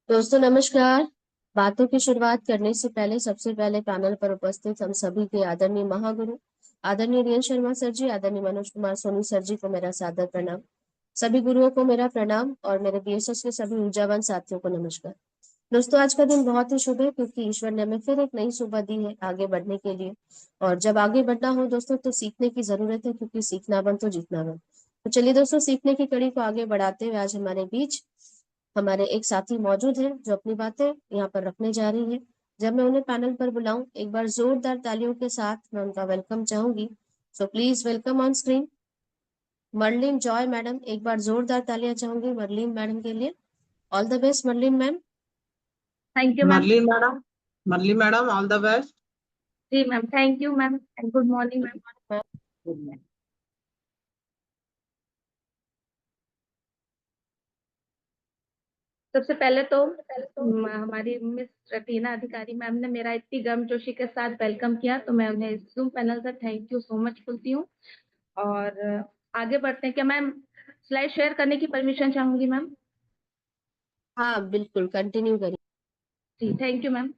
दोस्तों नमस्कार। बातों की शुरुआत करने से पहले सबसे पहले पैनल पर उपस्थित हम सभी के आदरणीय महागुरु आदरणीय रियन शर्मा सर जी, आदरणीय मनोज कुमार सोनी सर जी को मेरा सादर प्रणाम। सभी गुरुओं को मेरा प्रणाम और मेरे बीएसएस के सभी ऊर्जावान साथियों को नमस्कार। दोस्तों आज का दिन बहुत ही शुभ है क्योंकि ईश्वर ने हमें फिर एक नई सुबह दी है आगे बढ़ने के लिए। और जब आगे बढ़ना हो दोस्तों तो सीखने की जरूरत है, क्योंकि सीखना बन तो जीतना बन। तो चलिए दोस्तों, सीखने की कड़ी को आगे बढ़ाते हुए आज हमारे बीच हमारे एक साथी मौजूद हैं जो अपनी बातें यहाँ पर रखने जा रही हैं। जब मैं उन्हें पैनल पर बुलाऊं, एक बार जोरदार तालियों के साथ मैं उनका वेलकम चाहूंगी। So please welcome on screen Merlin Joy madam. एक बार जोरदार तालियां चाहूंगी मर्लिन मैडम के लिए। All the best Merlin ma'am. Thank you ma'am. Merlin madam all the best. जी ma'am, thank you ma'am and good morning ma'am. सबसे पहले तो हमारी मिस रटीना अधिकारी मैम ने मेरा इतनी गर्मजोशी के साथ वेलकम किया, तो मैं उन्हें जूम पैनल से थैंक यू सो मच बोलती हूँ। और आगे बढ़ते हैं। क्या मैम स्लाइड शेयर करने की परमिशन चाहूंगी मैम? हाँ बिल्कुल, कंटिन्यू करिए। जी थैंक यू मैम।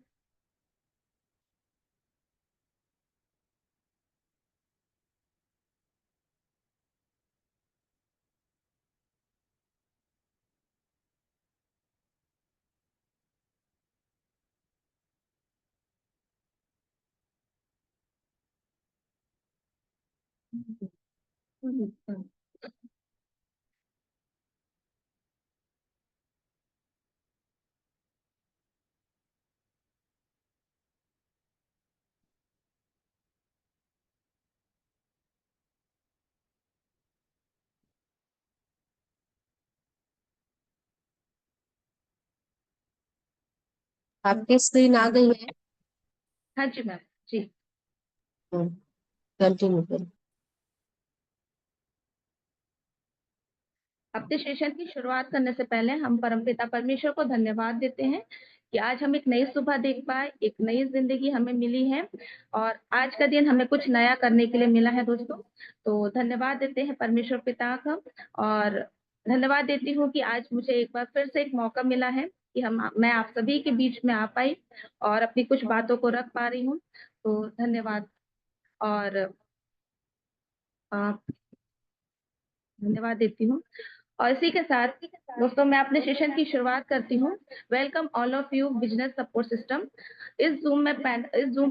आपकी स्क्रीन आ गई है? हाँ जी मैम। जी कंटिन्यू करिए। अपने सेशन की शुरुआत करने से पहले हम परमपिता परमेश्वर को धन्यवाद देते हैं कि आज हम एक नई सुबह देख पाए, एक नई जिंदगी हमें मिली है और आज का दिन हमें कुछ नया करने के लिए मिला है दोस्तों। तो धन्यवाद देते हैं परमेश्वर पिता का। और धन्यवाद देती हूँ कि आज मुझे एक बार फिर से एक मौका मिला है कि मैं आप सभी के बीच में आ पाई और अपनी कुछ बातों को रख पा रही हूँ। तो धन्यवाद। और धन्यवाद देती हूँ। और इसी के साथ दोस्तों मैं अपने सेशन की शुरुआत करती हूँ। Welcome all of you business support system. इस जूम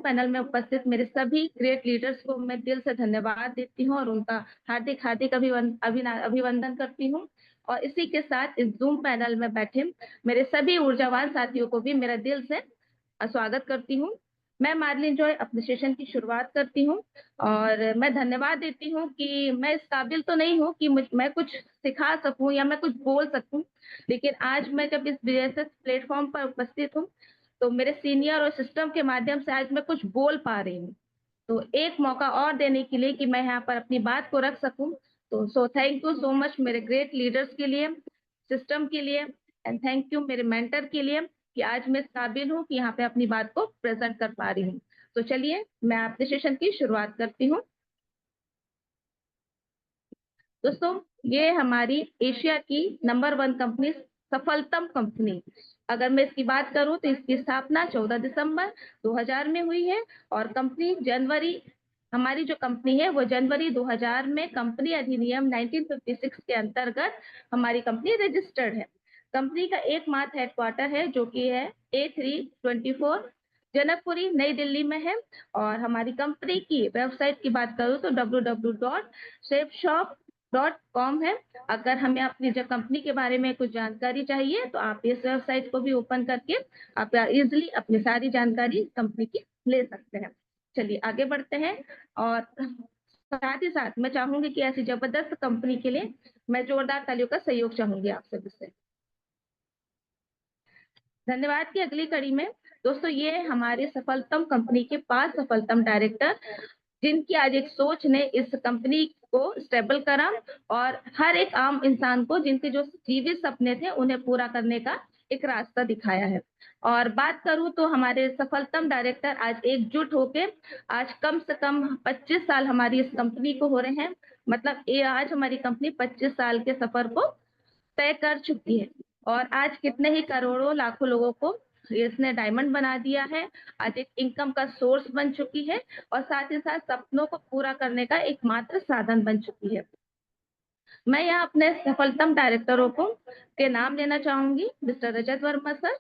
पैनल में उपस्थित मेरे सभी ग्रेट लीडर्स को मैं दिल से धन्यवाद देती हूँ और उनका हार्दिक हार्दिक अभिवंदन करती हूँ। और इसी के साथ इस जूम पैनल में बैठे मेरे सभी ऊर्जावान साथियों को भी मेरा दिल से स्वागत करती हूँ। मैं मार्लिन जॉय अपने सेशन की शुरुआत करती हूँ और मैं धन्यवाद देती हूँ कि मैं इस काबिल तो नहीं हूँ कि मैं कुछ सिखा सकूं या मैं कुछ बोल सकूं, लेकिन आज मैं जब इस बीएसएस प्लेटफॉर्म पर उपस्थित हूँ तो मेरे सीनियर और सिस्टम के माध्यम से आज मैं कुछ बोल पा रही हूँ। तो एक मौका और देने के लिए कि मैं यहाँ पर अपनी बात को रख सकूं, तो थैंक यू सो मच मेरे ग्रेट लीडर्स के लिए, सिस्टम के लिए एंड थैंक यू मेरे मेंटर के लिए कि आज मैं इस काबिल हूँ कि यहाँ पे अपनी बात को प्रेजेंट कर पा रही हूँ। तो चलिए मैं अपने सेशन की शुरुआत करती हूँ। दोस्तों ये हमारी एशिया की नंबर 1 कंपनी, सफलतम कंपनी। अगर मैं इसकी बात करूं तो इसकी स्थापना 14 दिसंबर 2000 में हुई है और हमारी जो कंपनी है वो जनवरी 2000 में कंपनी अधिनियम 1956 के अंतर्गत हमारी कंपनी रजिस्टर्ड है। कंपनी का एकमात्र हेडक्वार्टर है जो कि है A324 जनकपुरी नई दिल्ली में है। और हमारी कंपनी की वेबसाइट की बात करूं तो www.safeshop.com है। अगर हमें अपनी जो कंपनी के बारे में कुछ जानकारी चाहिए तो आप इस वेबसाइट को भी ओपन करके आप इजिली अपनी सारी जानकारी कंपनी की ले सकते हैं। चलिए आगे बढ़ते हैं। और साथ ही साथ मैं चाहूंगी कि ऐसी जबरदस्त कंपनी के लिए मैं जोरदार तालियों का सहयोग चाहूंगी आप सभी से। धन्यवाद की अगली कड़ी में दोस्तों ये हमारे सफलतम कंपनी के 5 सफलतम डायरेक्टर जिनकी आज एक सोच ने इस कंपनी को स्टेबल करा और हर एक आम इंसान को जिनके जो जीवित सपने थे उन्हें पूरा करने का एक रास्ता दिखाया है। और बात करूं तो हमारे सफलतम डायरेक्टर आज एकजुट होके आज कम से कम 25 साल हमारी इस कंपनी को हो रहे हैं। मतलब ये आज हमारी कंपनी 25 साल के सफर को तय कर चुकी है। और आज कितने ही करोड़ों लाखों लोगों को इसने डायमंड बना दिया है। आज एक इनकम का सोर्स बन चुकी है और साथ ही साथ सपनों को पूरा करने का एकमात्र साधन बन चुकी है। मैं यहाँ अपने सफलतम डायरेक्टरों के नाम लेना चाहूंगी। Mister Rajat Verma sir,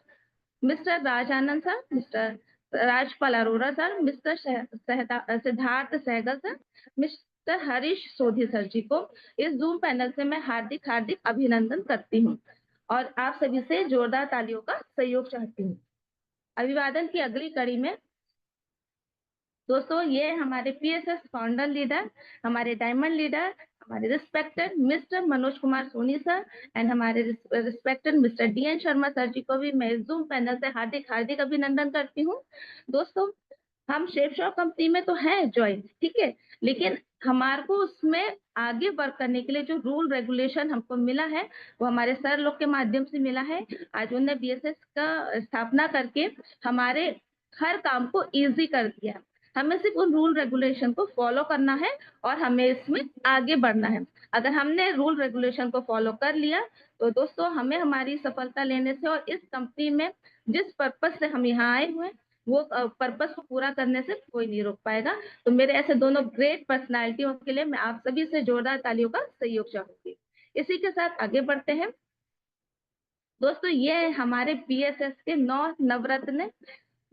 mister Raj Anand sir, mister Rajpal Arora sir, mister Siddharth Sehgal sir, mister Harish Sodhi sir ji को इस जूम पैनल से मैं हार्दिक हार्दिक अभिनंदन करती हूँ और आप सभी से जोरदार तालियों का सहयोग चाहती हूँ। अभिवादन की अगली कड़ी में दोस्तों ये हमारे पीएसएस फाउंडर लीडर, हमारे डायमंड लीडर, हमारे respected mister Manoj Kumar Soni sir and हमारे respected mister DN Sharma sir ji को भी मैं जूम पैनल से हार्दिक हार्दिक अभिनंदन करती हूँ। दोस्तों हम शेप शॉप कंपनी में तो हैं ज्वाइन, ठीक है, लेकिन हमारे को उसमें आगे वर्क करने के लिए जो रूल रेगुलेशन हमको मिला है वो हमारे सर लोग के माध्यम से मिला है। आज उन्होंने बीएसएस का स्थापना करके हमारे हर काम को इजी कर दिया। हमें सिर्फ उन रूल रेगुलेशन को फॉलो करना है और हमें इसमें आगे बढ़ना है। अगर हमने रूल रेगुलेशन को फॉलो कर लिया तो दोस्तों हमें हमारी सफलता लेने से और इस कंपनी में जिस पर्पस से हम यहाँ आए हुए वो पर्पस को पूरा करने से कोई नहीं रोक पाएगा। तो मेरे ऐसे दोनों ग्रेट पर्सनालिटियों के लिए मैं आप सभी से जोरदार तालियों का सहयोग चाहूंगी। इसी के साथ आगे बढ़ते हैं। दोस्तों ये हमारे पीएसएस के 9 नवरत्न,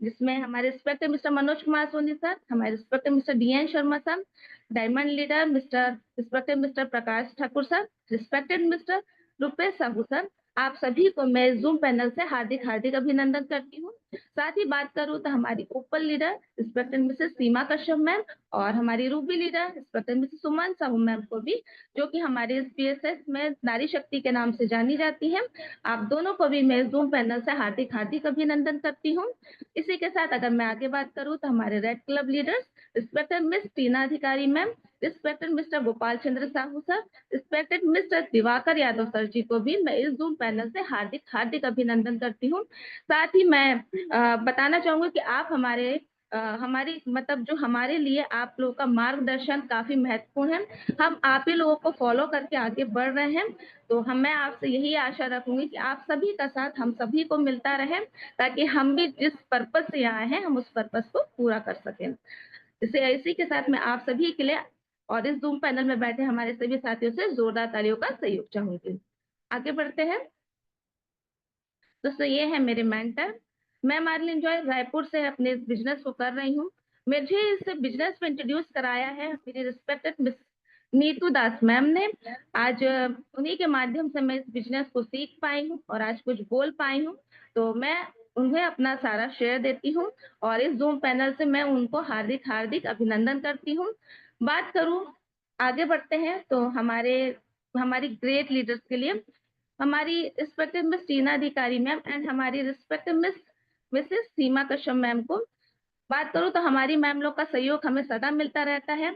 जिसमें हमारे respected mister Manoj Kumar Soni sir, हमारे respected mister DN Sharma sir, diamond leader mister respected mister Prakash Thakur sir, respected mister Rupesh Sahu sir, आप सभी को मैं जूम पैनल से हार्दिक हार्दिक अभिनंदन करती हूँ। साथ ही बात करूँ तो हमारी ओपल लीडर रिस्पेक्टेड मिसेस सीमा कश्यप मैम और हमारी रूबी लीडर रिस्पेक्टेड मिसेस सुमन साहू मैम को भी, जो कि हमारे इस पीएसएस में नारी शक्ति के नाम से जानी जाती है, आप दोनों को भी मैं जूम पैनल से हार्दिक हार्दिक अभिनंदन करती हूँ। इसी के साथ अगर मैं आगे बात करूं तो हमारे red club leaders respected miss Tina Adhikari ma'am, respected mister Gopal Chandra Sahu sir, respected mister Divakar Yadav sir ji को भी मैं इस जूम पैनल से हार्दिक हार्दिक अभिनंदन करती हूँ। साथ ही मैं बताना चाहूंगी कि आप हमारी मतलब जो हमारे लिए आप लोगों का मार्गदर्शन काफी महत्वपूर्ण है। हम आप ही लोगों को फॉलो करके आगे बढ़ रहे हैं, तो मैं आपसे यही आशा रखूंगी कि आप सभी का साथ हम सभी को मिलता रहे ताकि हम भी जिस पर्पस से आए हैं हम उस पर्पस को पूरा कर सकें। इसी के साथ मैं आप सभी के लिए और इस जूम पैनल में बैठे हमारे सभी साथियों से जोरदार तालियों का सहयोग चाहूंगी। आगे बढ़ते हैं दोस्तों, ये है मेरे मेंटर। मैं मार्लिन जॉय रायपुर से अपने इस बिजनेस को कर रही हूँ। मुझे इस बिजनेस में इंट्रोड्यूस कराया है मेरी रिस्पेक्टेड मिस नीतू दास मैम ने। आज उन्हीं के माध्यम से मैं इस बिजनेस को सीख पाई हूँ और आज कुछ बोल पाई हूँ, तो मैं उन्हें अपना सारा शेयर देती हूँ और इस जूम पैनल से मैं उनको हार्दिक हार्दिक अभिनंदन करती हूँ। बात करूँ आगे बढ़ते हैं तो हमारी ग्रेट लीडर्स के लिए हमारी respected miss Tina Adhikari ma'am and हमारी रिस्पेक्टेड मिसेस सीमा कश्यप मैम को बात करूं तो हमारी मैम लोग का सहयोग हमें सदा मिलता रहता है।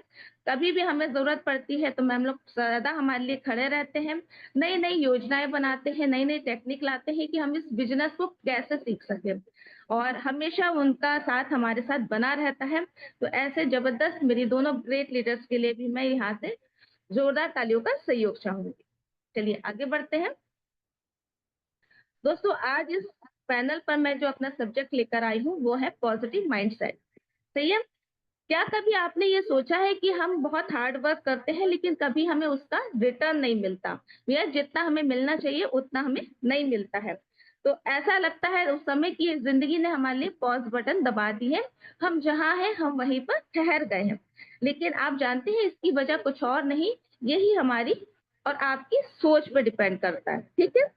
कभी भी हमें जरूरत पड़ती है तो मैम लोग सदा हमारे लिए खड़े रहते हैं, नई नई योजनाएं बनाते हैं, नई नई टेक्निक लाते हैं कि हम इस बिजनेस को कैसे सीख सके और हमेशा उनका साथ हमारे साथ बना रहता है। तो ऐसे जबरदस्त मेरी दोनों ग्रेट लीडर्स के लिए भी मैं यहाँ से जोरदार तालियों का सहयोग चाहूंगी। चलिए आगे बढ़ते हैं दोस्तों। आज इस पैनल पर मैं जो अपना सब्जेक्ट लेकर आई हूँ वो है पॉजिटिव माइंडसेट। सही है, क्या कभी आपने ये सोचा है कि हम बहुत हार्ड वर्क करते हैं लेकिन कभी हमें उसका रिटर्न नहीं मिलता, या जितना हमें मिलना चाहिए उतना हमें नहीं मिलता है। तो ऐसा लगता है उस समय की जिंदगी ने हमारे लिए पॉज बटन दबा दी है, हम जहाँ हैं हम वहीं पर ठहर गए हैं। लेकिन आप जानते हैं इसकी वजह कुछ और नहीं, यही हमारी और आपकी सोच पर डिपेंड करता है। ठीक है,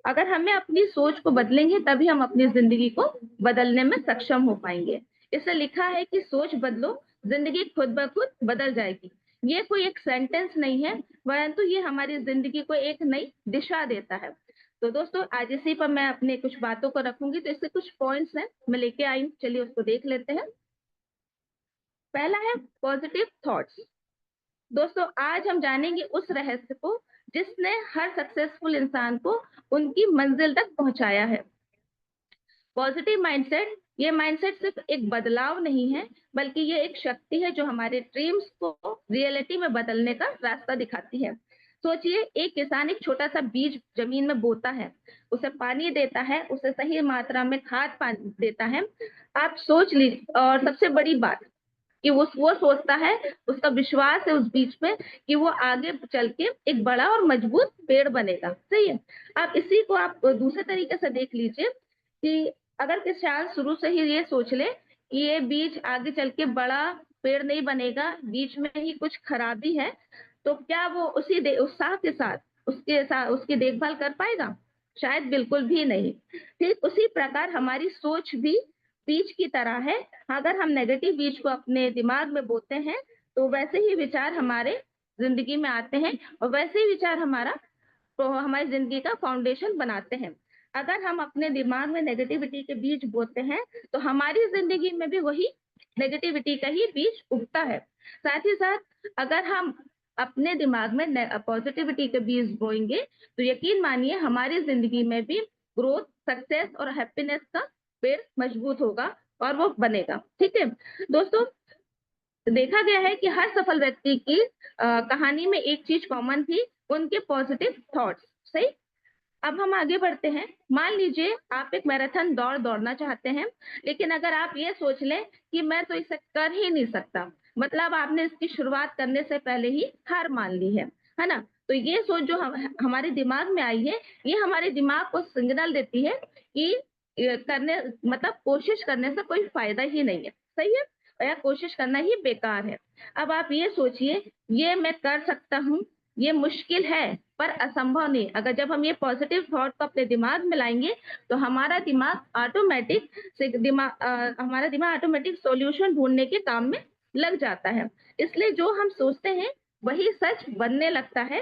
अगर हमें अपनी सोच को बदलेंगे तभी हम अपनी जिंदगी को बदलने में सक्षम हो पाएंगे। इसे लिखा है कि सोच बदलो जिंदगी खुद ब खुद बदल जाएगी। ये कोई एक सेंटेंस नहीं है, परंतु ये हमारी जिंदगी को एक नई दिशा देता है। तो दोस्तों आज इसी पर मैं अपने कुछ बातों को रखूंगी। तो इससे कुछ पॉइंट्स हैं मैं लेके आई हूँ, चलिए उसको देख लेते हैं। पहला है पॉजिटिव थॉट्स। दोस्तों आज हम जानेंगे उस रहस्य को जिसने हर सक्सेसफुल इंसान को उनकी मंजिल तक पहुंचाया है। पॉजिटिव माइंडसेट, ये माइंडसेट सिर्फ एक बदलाव नहीं है बल्कि ये एक शक्ति है जो हमारे ड्रीम्स को रियलिटी में बदलने का रास्ता दिखाती है। सोचिए, एक किसान एक छोटा सा बीज जमीन में बोता है, उसे पानी देता है, उसे सही मात्रा में खाद पानी देता है। आप सोच लीजिए, और सबसे बड़ी बात कि वो सोचता है, उसका विश्वास है उस बीज पे कि वो आगे चल के एक बड़ा और मजबूत पेड़ बनेगा। सही है। अब इसी को आप दूसरे तरीके से देख लीजिए कि अगर किसान शुरू से ही ये सोच ले कि ये बीज आगे चल के बड़ा पेड़ नहीं बनेगा, बीच में ही कुछ खराबी है, तो क्या वो उसी उत्साह के साथ उसकी देखभाल कर पाएगा? शायद बिल्कुल भी नहीं। ठीक उसी प्रकार हमारी सोच भी बीज की तरह है। अगर हम नेगेटिव बीज को अपने दिमाग में बोते हैं, तो वैसे ही विचार हमारे जिंदगी में आते हैं, और वैसे ही विचार हमारी जिंदगी का फाउंडेशन बनाते हैं। अगर हम अपने दिमाग में नेगेटिविटी के बीज बोते हैं, तो हमारी जिंदगी में भी वही नेगेटिविटी का ही बीज उगता है। साथ ही साथ अगर हम अपने दिमाग में पॉजिटिविटी के बीज बोएंगे, तो यकीन मानिए हमारी जिंदगी में भी ग्रोथ, सक्सेस और हैप्पीनेस का पेड़ मजबूत होगा और वो बनेगा। ठीक है दोस्तों, देखा गया है कि हर सफल व्यक्ति की कहानी में एक चीज कॉमन थी, उनके पॉजिटिव थॉट्स। सही। अब हम आगे बढ़ते हैं। मान लीजिए आप एक मैराथन दौड़ना चाहते हैं, लेकिन अगर आप ये सोच लें कि मैं तो इसे कर ही नहीं सकता, मतलब आपने इसकी शुरुआत करने से पहले ही हार मान ली है ना? तो ये सोच जो हमारे दिमाग में आई है, ये हमारे दिमाग को सिग्नल देती है कि करने मतलब कोशिश करने से कोई फायदा ही नहीं है। सही है, या कोशिश करना ही बेकार है। अब आप ये सोचिए, ये मैं कर सकता हूँ, ये मुश्किल है पर असंभव नहीं। अगर जब हम ये पॉजिटिव थॉट को अपने दिमाग में लाएंगे, तो हमारा दिमाग ऑटोमेटिक सॉल्यूशन ढूंढने के काम में लग जाता है। इसलिए जो हम सोचते हैं वही सच बनने लगता है,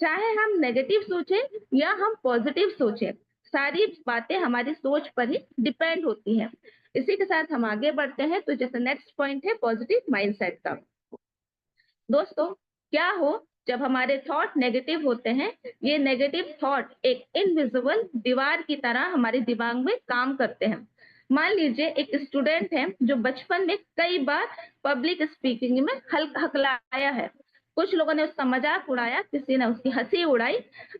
चाहे हम नेगेटिव सोचें या हम पॉजिटिव सोचें। सारी बातें हमारी सोच पर ही डिपेंड होती हैं। इसी के साथ हम आगे बढ़ते हैं। तो जैसे नेक्स्ट पॉइंट है पॉजिटिव माइंडसेट का। दोस्तों, क्या हो जब हमारे थॉट नेगेटिव होते हैं? ये नेगेटिव थॉट एक इनविजिबल दीवार की तरह हमारे दिमाग में काम करते हैं। मान लीजिए एक स्टूडेंट है जो बचपन में कई बार पब्लिक स्पीकिंग में हकलाया है। कुछ लोगों ने उसका मजाक उड़ाया, किसी ने उसकी हंसी उड़ाई।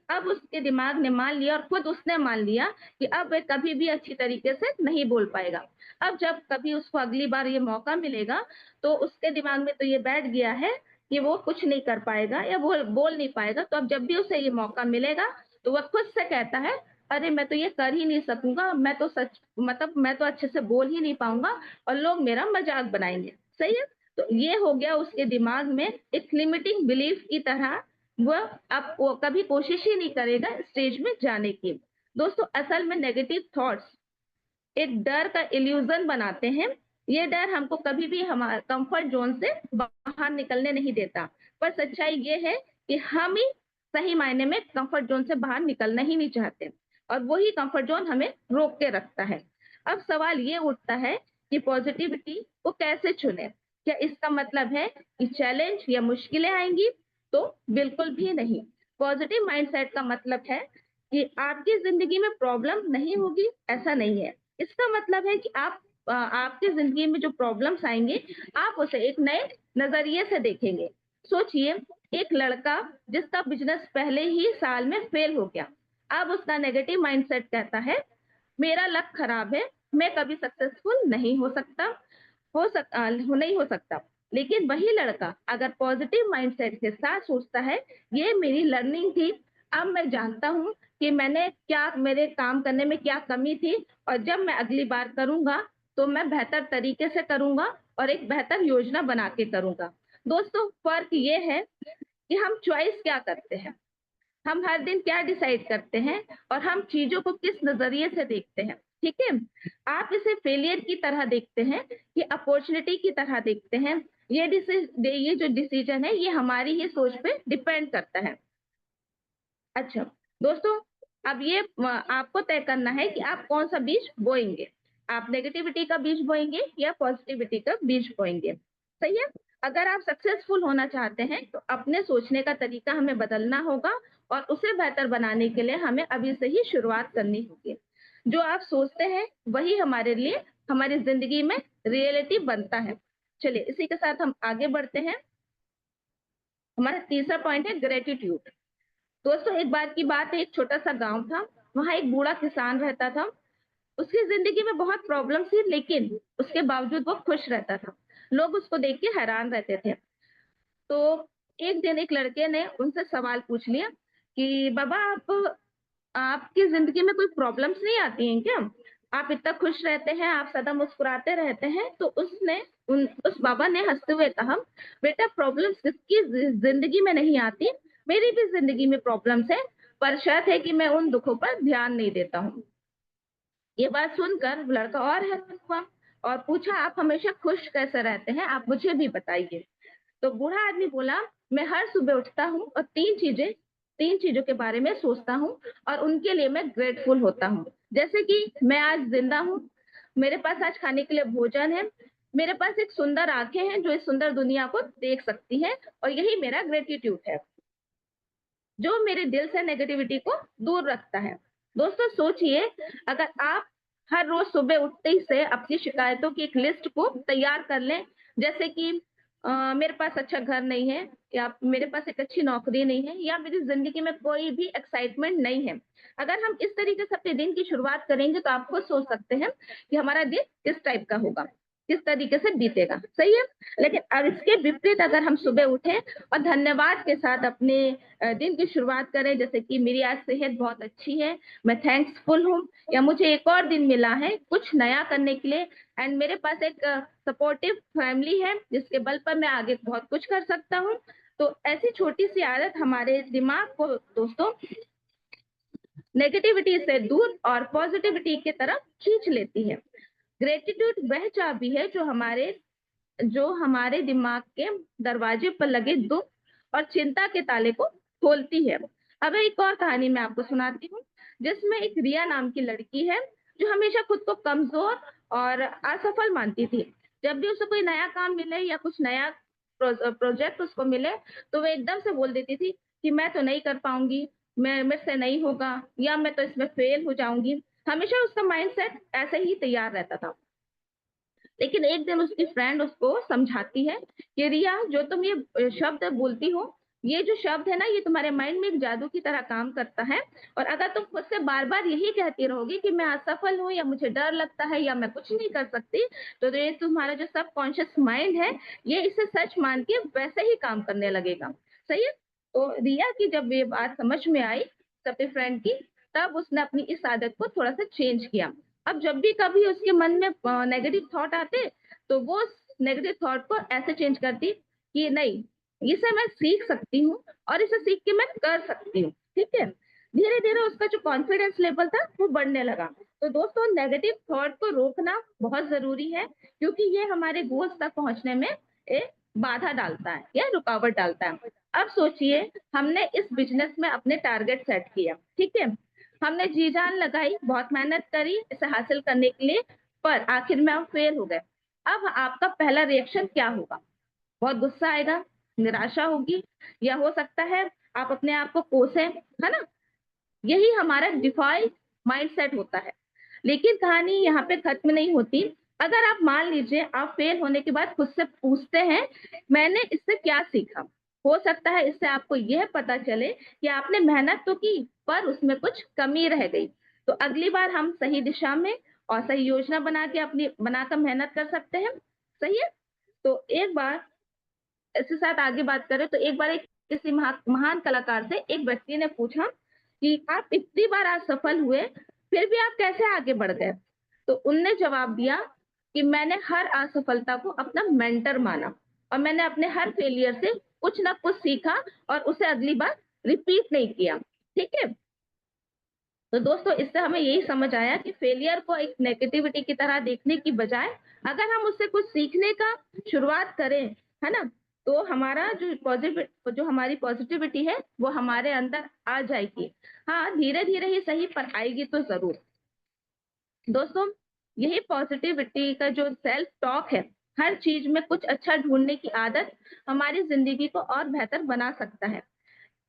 अब उसके दिमाग ने मान लिया, और खुद उसने मान लिया कि अब वह कभी भी अच्छी तरीके से नहीं बोल पाएगा। अब जब कभी उसको अगली बार ये मौका मिलेगा, तो उसके दिमाग में तो ये बैठ गया है कि वो कुछ नहीं कर पाएगा या वो बोल नहीं पाएगा। तो अब जब भी उसे ये मौका मिलेगा, तो वह खुद से कहता है, अरे मैं तो ये कर ही नहीं सकूंगा, मैं तो मैं तो अच्छे से बोल ही नहीं पाऊंगा और लोग मेरा मजाक बनाएंगे। सही है। तो ये हो गया उसके दिमाग में एक लिमिटिंग बिलीफ की तरह। वह अब वो कभी कोशिश ही नहीं करेगा स्टेज में जाने की। दोस्तों, असल में नेगेटिव थॉट्स एक डर का इल्यूजन बनाते हैं। ये डर हमको कभी भी हमारे कंफर्ट जोन से बाहर निकलने नहीं देता। पर सच्चाई ये है कि हम ही सही मायने में कंफर्ट जोन से बाहर निकलना ही नहीं चाहते, और वही कंफर्ट जोन हमें रोक के रखता है। अब सवाल ये उठता है कि पॉजिटिविटी को कैसे चुने? क्या इसका मतलब है कि चैलेंज या मुश्किलें आएंगी? तो बिल्कुल भी नहीं। पॉजिटिव माइंडसेट का मतलब है कि आपकी जिंदगी में प्रॉब्लम नहीं होगी, ऐसा नहीं है। इसका मतलब है कि आपकी जिंदगी में जो प्रॉब्लम्स आएंगे, आप उसे एक नए नजरिए से देखेंगे। सोचिए, एक लड़का जिसका बिजनेस पहले ही साल में फेल हो गया, अब उसका नेगेटिव माइंडसेट कहता है, मेरा लक खराब है, मैं कभी सक्सेसफुल नहीं हो सकता, नहीं हो सकता। लेकिन वही लड़का अगर पॉजिटिव माइंडसेट के साथ सोचता है, ये मेरी लर्निंग थी, अब मैं जानता हूँ कि मैंने क्या, मेरे काम करने में क्या कमी थी, और जब मैं अगली बार करूंगा तो मैं बेहतर तरीके से करूंगा और एक बेहतर योजना बना के करूंगा। दोस्तों, फर्क ये है कि हम चॉइस क्या करते हैं, हम हर दिन क्या डिसाइड करते हैं, और हम चीजों को किस नजरिए से देखते हैं। ठीक है। आप इसे फेलियर की तरह देखते हैं कि अपॉर्चुनिटी की तरह देखते हैं, ये जो डिसीजन है ये हमारी ही सोच पे डिपेंड करता है। अच्छा दोस्तों, अब ये आपको तय करना है कि आप कौन सा बीज बोएंगे। आप नेगेटिविटी का बीज बोएंगे या पॉजिटिविटी का बीज बोएंगे। सही है। अगर आप सक्सेसफुल होना चाहते हैं, तो अपने सोचने का तरीका हमें बदलना होगा, और उसे बेहतर बनाने के लिए हमें अभी से ही शुरुआत करनी होगी। जो आप सोचते हैं वही हमारे लिए, हमारी जिंदगी में रियलिटी बनता है। चलिए, इसी के साथ हम आगे बढ़ते हैं। हमारा तीसरा पॉइंट है ग्रेटिट्यूड। दोस्तों एक बार की बात है, एक छोटा सा गांव था, वहां एक बूढ़ा किसान रहता था। उसकी जिंदगी में बहुत प्रॉब्लम थी, लेकिन उसके बावजूद वो खुश रहता था। लोग उसको देख के हैरान रहते थे। तो एक दिन एक लड़के ने उनसे सवाल पूछ लिया कि बाबा, आप आपकी जिंदगी में कोई प्रॉब्लम्स नहीं आती हैं क्या? आप इतना खुश रहते हैं, आप सदा मुस्कुराते रहते हैं। तो उस बाबा ने हंसते हुए कहा, बेटा, प्रॉब्लम्स किसकी जिंदगी में नहीं आती, मेरी भी जिंदगी में प्रॉब्लम्स है, पर शर्त है कि मैं उन दुखों पर ध्यान नहीं देता हूँ। ये बात सुनकर लड़का और हैरान हुआ और पूछा, आप हमेशा खुश कैसे रहते हैं, आप मुझे भी बताइए। तो बूढ़ा आदमी बोला, मैं हर सुबह उठता हूँ और तीन चीजों के बारे में सोचता हूँ और उनके लिए मैं ग्रेटफुल होता हूँ। जैसे कि मैं आज जिंदा हूँ, मेरे पास आज खाने के लिए भोजन है, मेरे पास एक सुंदर आंखें हैं जो इस सुंदर दुनिया को देख सकती हैं, और यही मेरा ग्रेटिट्यूड है जो मेरे दिल से नेगेटिविटी को दूर रखता है। दोस्तों सोचिए, अगर आप हर रोज सुबह उठते ही से अपनी शिकायतों की एक लिस्ट को तैयार कर लें, जैसे कि मेरे पास अच्छा घर नहीं है, या मेरे पास एक अच्छी नौकरी नहीं है, या मेरी जिंदगी में कोई भी एक्साइटमेंट नहीं है। अगर हम इस तरीके से अपने दिन की शुरुआत करेंगे तो आप खुद सोच सकते हैं कि हमारा दिन किस टाइप का होगा, किस तरीके से बीतेगा। सही है। लेकिन अब इसके विपरीत अगर हम सुबह उठें और धन्यवाद के साथ अपने दिन की शुरुआत करें, जैसे कि मेरी आज सेहत बहुत अच्छी है, मैं थैंक्सफुल हूँ, या मुझे एक और दिन मिला है कुछ नया करने के लिए, एंड मेरे पास एक सपोर्टिव फैमिली है जिसके बल पर मैं आगे बहुत कुछ कर सकता हूँ। तो ऐसी छोटी सी आदत हमारे दिमाग को दोस्तों नेगेटिविटी से दूर और पॉजिटिविटी की तरफ खींच लेती है। ग्रेटिट्यूड वह चाबी है जो हमारे दिमाग के दरवाजे पर लगे दुख और चिंता के ताले को खोलती है। अब एक और कहानी मैं आपको सुनाती हूँ, जिसमें एक रिया नाम की लड़की है जो हमेशा खुद को कमजोर और असफल मानती थी। जब भी उसे कोई नया काम मिले या कुछ नया प्रोजेक्ट उसको मिले, तो वो एकदम से बोल देती थी कि मैं तो नहीं कर पाऊंगी, मैं मेरे से नहीं होगा, या मैं तो इसमें फेल हो जाऊंगी। हमेशा उसका माइंडसेट ऐसे ही तैयार रहता था। लेकिन एक दिन उसकी फ्रेंड उसको समझाती है कि रिया, जो तुम ये शब्द बोलती हो, ये जो शब्द है ना, ये तुम्हारे माइंड में एक जादू की तरह काम करता है, और अगर तुम खुद से बार बार यही कहती रहोगी कि मैं असफल हूँ, या मुझे डर लगता है, या मैं कुछ नहीं कर सकती, तो ये तुम्हारा जो सबकॉन्शियस माइंड है, ये इसे सच मान के वैसे ही काम करने लगेगा। सही है। तो रिया की जब ये बात समझ में आई अपने फ्रेंड की, तब उसने अपनी इस आदत को थोड़ा सा चेंज किया। अब जब भी कभी उसके मन में नेगेटिव थॉट आते, तो वो नेगेटिव थॉट को ऐसे चेंज करती कि नहीं, इसे मैं सीख सकती हूँ और इसे सीख के मैं कर सकती हूँ। ठीक है। धीरे धीरे उसका जो कॉन्फिडेंस लेवल था वो बढ़ने लगा। तो दोस्तों नेगेटिव थॉट को रोकना बहुत जरूरी है, क्योंकि ये हमारे गोल्स तक पहुंचने में एक बाधा डालता है या रुकावट डालता है। अब सोचिए, हमने इस बिजनेस में अपने टारगेट सेट किया, ठीक है, हमने जी जान लगाई, बहुत मेहनत करी इसे हासिल करने के लिए, पर आखिर में हम फेल हो गए। अब आपका पहला रिएक्शन क्या होगा? बहुत गुस्सा आएगा, निराशा होगी, या हो सकता है आप अपने आप को कोसें, है ना? यही हमारा डिफॉल्ट माइंडसेट होता है। लेकिन कहानी यहाँ पे खत्म नहीं होती। अगर आप मान लीजिए आप फेल होने के बाद खुद से पूछते हैं, मैंने इससे क्या सीखा, हो सकता है इससे आपको यह पता चले कि आपने मेहनत तो की, पर उसमें कुछ कमी रह गई। तो अगली बार हम सही दिशा में और सही योजना बनाकर मेहनत कर सकते हैं। सही है। तो एक बार इसके साथ आगे बात करें, तो एक बार एक किसी महान कलाकार से एक व्यक्ति ने पूछा कि आप इतनी बार असफल हुए, फिर भी आप कैसे आगे बढ़ गए? तो उनने जवाब दिया कि मैंने हर असफलता को अपना मेंटर माना, और मैंने अपने हर फेलियर से कुछ ना कुछ सीखा और उसे अगली बार रिपीट नहीं किया। ठीक है। तो दोस्तों इससे हमें यही समझ आया कि फेलियर को एक नेगेटिविटी की तरह देखने की बजाय, अगर हम उससे कुछ सीखने का शुरुआत करें, है ना, तो हमारा जो हमारी पॉजिटिविटी है वो हमारे अंदर आ जाएगी। हाँ, धीरे धीरे ही सही, पर आएगी तो जरूर। दोस्तों यही पॉजिटिविटी का जो सेल्फ टॉक है, हर चीज में कुछ अच्छा ढूंढने की आदत हमारी जिंदगी को और बेहतर बना सकता है।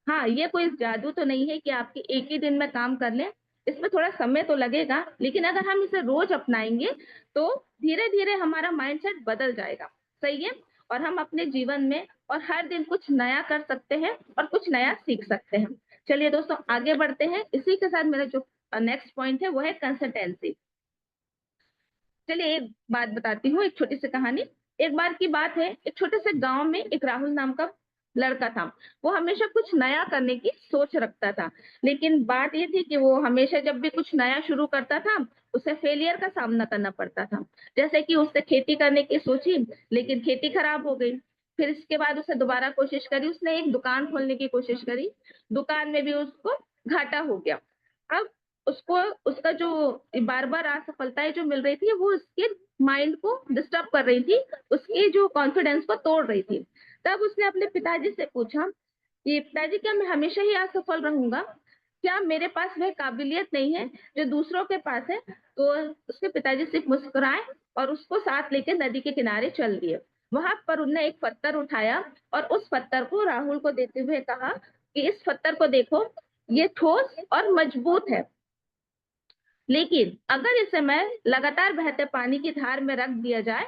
हाँ, ये कोई जादू तो नहीं है कि आपके एक ही दिन में काम कर लें, इसमें थोड़ा समय तो लगेगा, लेकिन अगर हम इसे रोज अपनाएंगे तो धीरे धीरे हमारा माइंडसेट बदल जाएगा। सही है। और हम अपने जीवन में और हर दिन कुछ नया कर सकते हैं और कुछ नया सीख सकते हैं। चलिए दोस्तों आगे बढ़ते हैं। इसी के साथ मेरा जो नेक्स्ट पॉइंट है वो है कंसिस्टेंसी। चलिए एक बात बताती हूँ, एक छोटी सी कहानी। एक बार की बात है, एक छोटे से गांव में एक राहुल नाम का लड़का था। वो हमेशा कुछ नया करने की सोच रखता था, लेकिन बात ये थी कि वो हमेशा जब भी कुछ नया शुरू करता था उसे फेलियर का सामना करना पड़ता था। जैसे कि उसने खेती करने की सोची, लेकिन खेती खराब हो गई। फिर इसके बाद उसे दोबारा कोशिश करी, उसने एक दुकान खोलने की कोशिश करी, दुकान में भी उसको घाटा हो गया। अब उसको उसका जो बार बार असफलताएं जो मिल रही थी वो उसके माइंड को डिस्टर्ब कर रही थी, उसके जो कॉन्फिडेंस को तोड़ रही थी। तब उसने अपने पिताजी से पूछा कि पिताजी, क्या मैं हमेशा ही असफल रहूंगा? क्या मेरे पास वह काबिलियत नहीं है जो दूसरों के पास है? तो उसके पिताजी सिर्फ मुस्कुराए और उसको साथ लेकर नदी के किनारे चल दिए। वहां पर उन्होंने एक पत्थर उठाया और उस पत्थर को राहुल को देते हुए कहा कि इस पत्थर को देखो, ये ठोस और मजबूत है, लेकिन अगर इसे मैं लगातार बहते पानी की धार में रख दिया जाए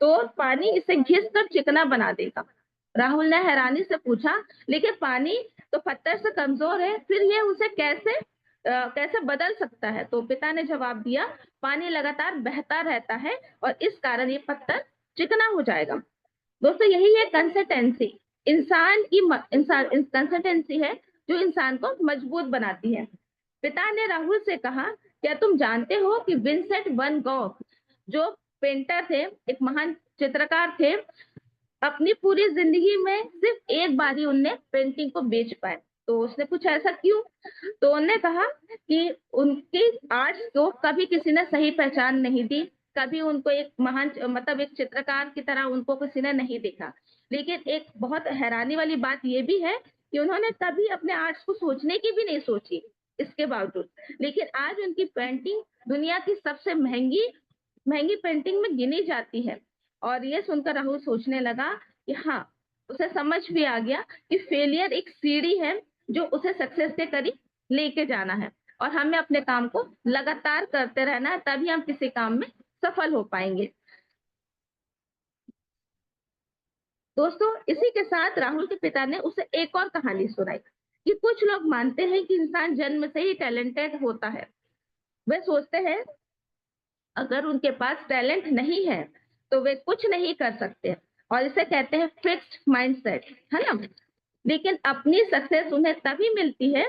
तो पानी इसे घिस कर चिकना बना देगा। राहुल ने हैरानी से पूछा, लेकिन पानी तो पत्थर से कमजोर है, फिर ये उसे कैसे बदल सकता है? तो पिता ने जवाब दिया, पानी लगातार बहता रहता है और इस कारण ये पत्थर चिकना हो जाएगा। दोस्तों यही है कंसिस्टेंसी। इंसान की इंसान कंसिस्टेंसी है जो इंसान को मजबूत बनाती है। पिता ने राहुल से कहा, क्या तुम जानते हो कि विंसेंट वैन गॉग जो पेंटर थे, एक महान चित्रकार थे, अपनी पूरी जिंदगी में सिर्फ एक बार ही उनने पेंटिंग को बेच पाए? तो उसने पूछा ऐसा क्यों? तो उन्होंने कहा कि उनकी आर्ट्स को कभी किसी ने सही पहचान नहीं दी, कभी उनको एक महान मतलब एक चित्रकार की तरह उनको किसी ने नहीं देखा। लेकिन एक बहुत हैरानी वाली बात यह भी है कि उन्होंने कभी अपने आर्ट्स को सोचने की भी नहीं सोची इसके बावजूद, लेकिन आज उनकी पेंटिंग दुनिया की सबसे महंगी महंगी पेंटिंग में गिनी जाती है। और ये सुनकर राहुल सोचने लगा कि हाँ, उसे समझ भी आ गया कि फेलियर एक सीढ़ी है जो उसे सक्सेस के करीब लेके जाना है, और हमें अपने काम को लगातार करते रहना है, तभी हम किसी काम में सफल हो पाएंगे। दोस्तों इसी के साथ राहुल के पिता ने उसे एक और कहानी सुनाई कि कुछ लोग मानते हैं कि इंसान जन्म से ही टैलेंटेड होता है। वे सोचते हैं अगर उनके पास टैलेंट नहीं है तो वे कुछ नहीं कर सकते, और इसे कहते हैं फिक्स्ड माइंडसेट, है ना। लेकिन अपनी सक्सेस उन्हें तभी मिलती है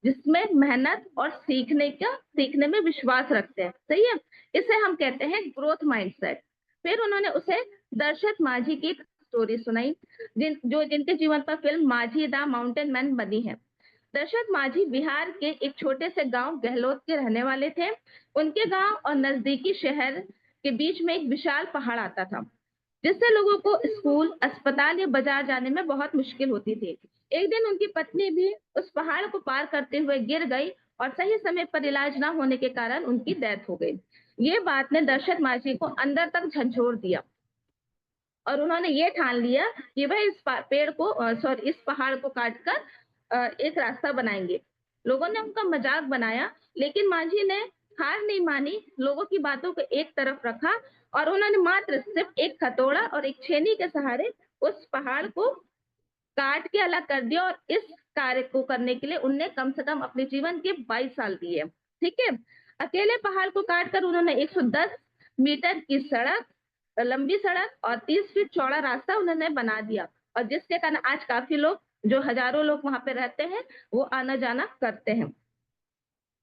जिसमें मेहनत और सीखने में विश्वास रखते हैं, सही है। इसे हम कहते हैं ग्रोथ माइंडसेट। फिर उन्होंने उसे दशरथ माझी की स्टोरी सुनाई, जिनके जीवन पर फिल्म माझी द माउंटेन मैन बनी है। दशरथ माझी बिहार के एक छोटे से गांव गहलोत के रहने वाले थे। उनके गांव और नजदीकी शहर के बीच में एक विशाल पहाड़ आता था, जिससे लोगों को स्कूल, अस्पताल या बाजार जाने में बहुत मुश्किल होती थी। एक दिन उनकी पत्नी भी उस पहाड़ को पार करते हुए गिर गई और सही समय पर इलाज न होने के कारण उनकी डेथ हो गई। ये बात ने दशरथ माझी को अंदर तक झंझोर दिया और उन्होंने ये ठान लिया कि वह इस पहाड़ को काटकर एक रास्ता बनाएंगे। लोगों ने उनका मजाक बनाया, लेकिन माझी ने हार नहीं मानी, लोगों की बातों को एक तरफ रखा और उन्होंने मात्र सिर्फ एक हथौड़ा और एक छेनी के सहारे उस पहाड़ को काट के अलग कर दिया, और इस कार्य को करने के लिए उनने कम से कम अपने जीवन के 22 साल दिए। ठीक है। अकेले पहाड़ को काट कर उन्होंने 110 मीटर की लंबी सड़क और 30 फीट चौड़ा रास्ता उन्होंने बना दिया, और जिसके कारण आज काफी लोग, जो हजारों लोग वहां पे रहते हैं, वो आना जाना करते हैं।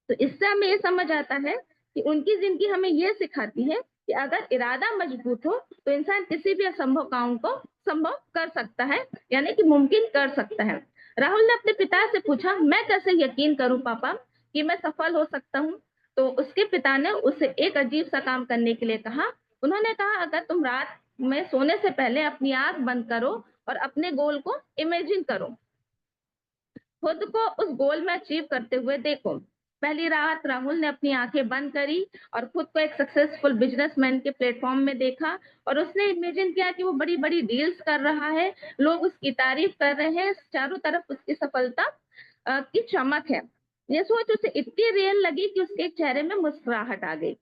तो इससे हमें ये समझ आता है कि उनकी जिंदगी हमें ये सिखाती है कि अगर इरादा मजबूत हो तो इंसान किसी भी असंभव काम को संभव कर सकता है, यानी कि मुमकिन कर सकता है। राहुल ने अपने पिता से पूछा, मैं कैसे यकीन करूं पापा कि मैं सफल हो सकता हूं? तो उसके पिता ने उसे एक अजीब सा काम करने के लिए कहा। उन्होंने कहा, अगर तुम रात में सोने से पहले अपनी आंख बंद करो और अपने गोल को इमेजिन करो, खुद को उस गोल में अचीव करते हुए देखो। पहली रात राहुल ने अपनी आंखें बंद करी और खुद को एक सक्सेसफुल बिजनेसमैन के प्लेटफॉर्म में देखा, और उसने इमेजिन किया कि वो बड़ी बड़ी डील्स कर रहा है, लोग उसकी तारीफ कर रहे हैं, चारों तरफ उसकी सफलता की चमक है। ये सोच उसे इतनी रियल लगी कि उसके चेहरे में मुस्कुराहट आ गई।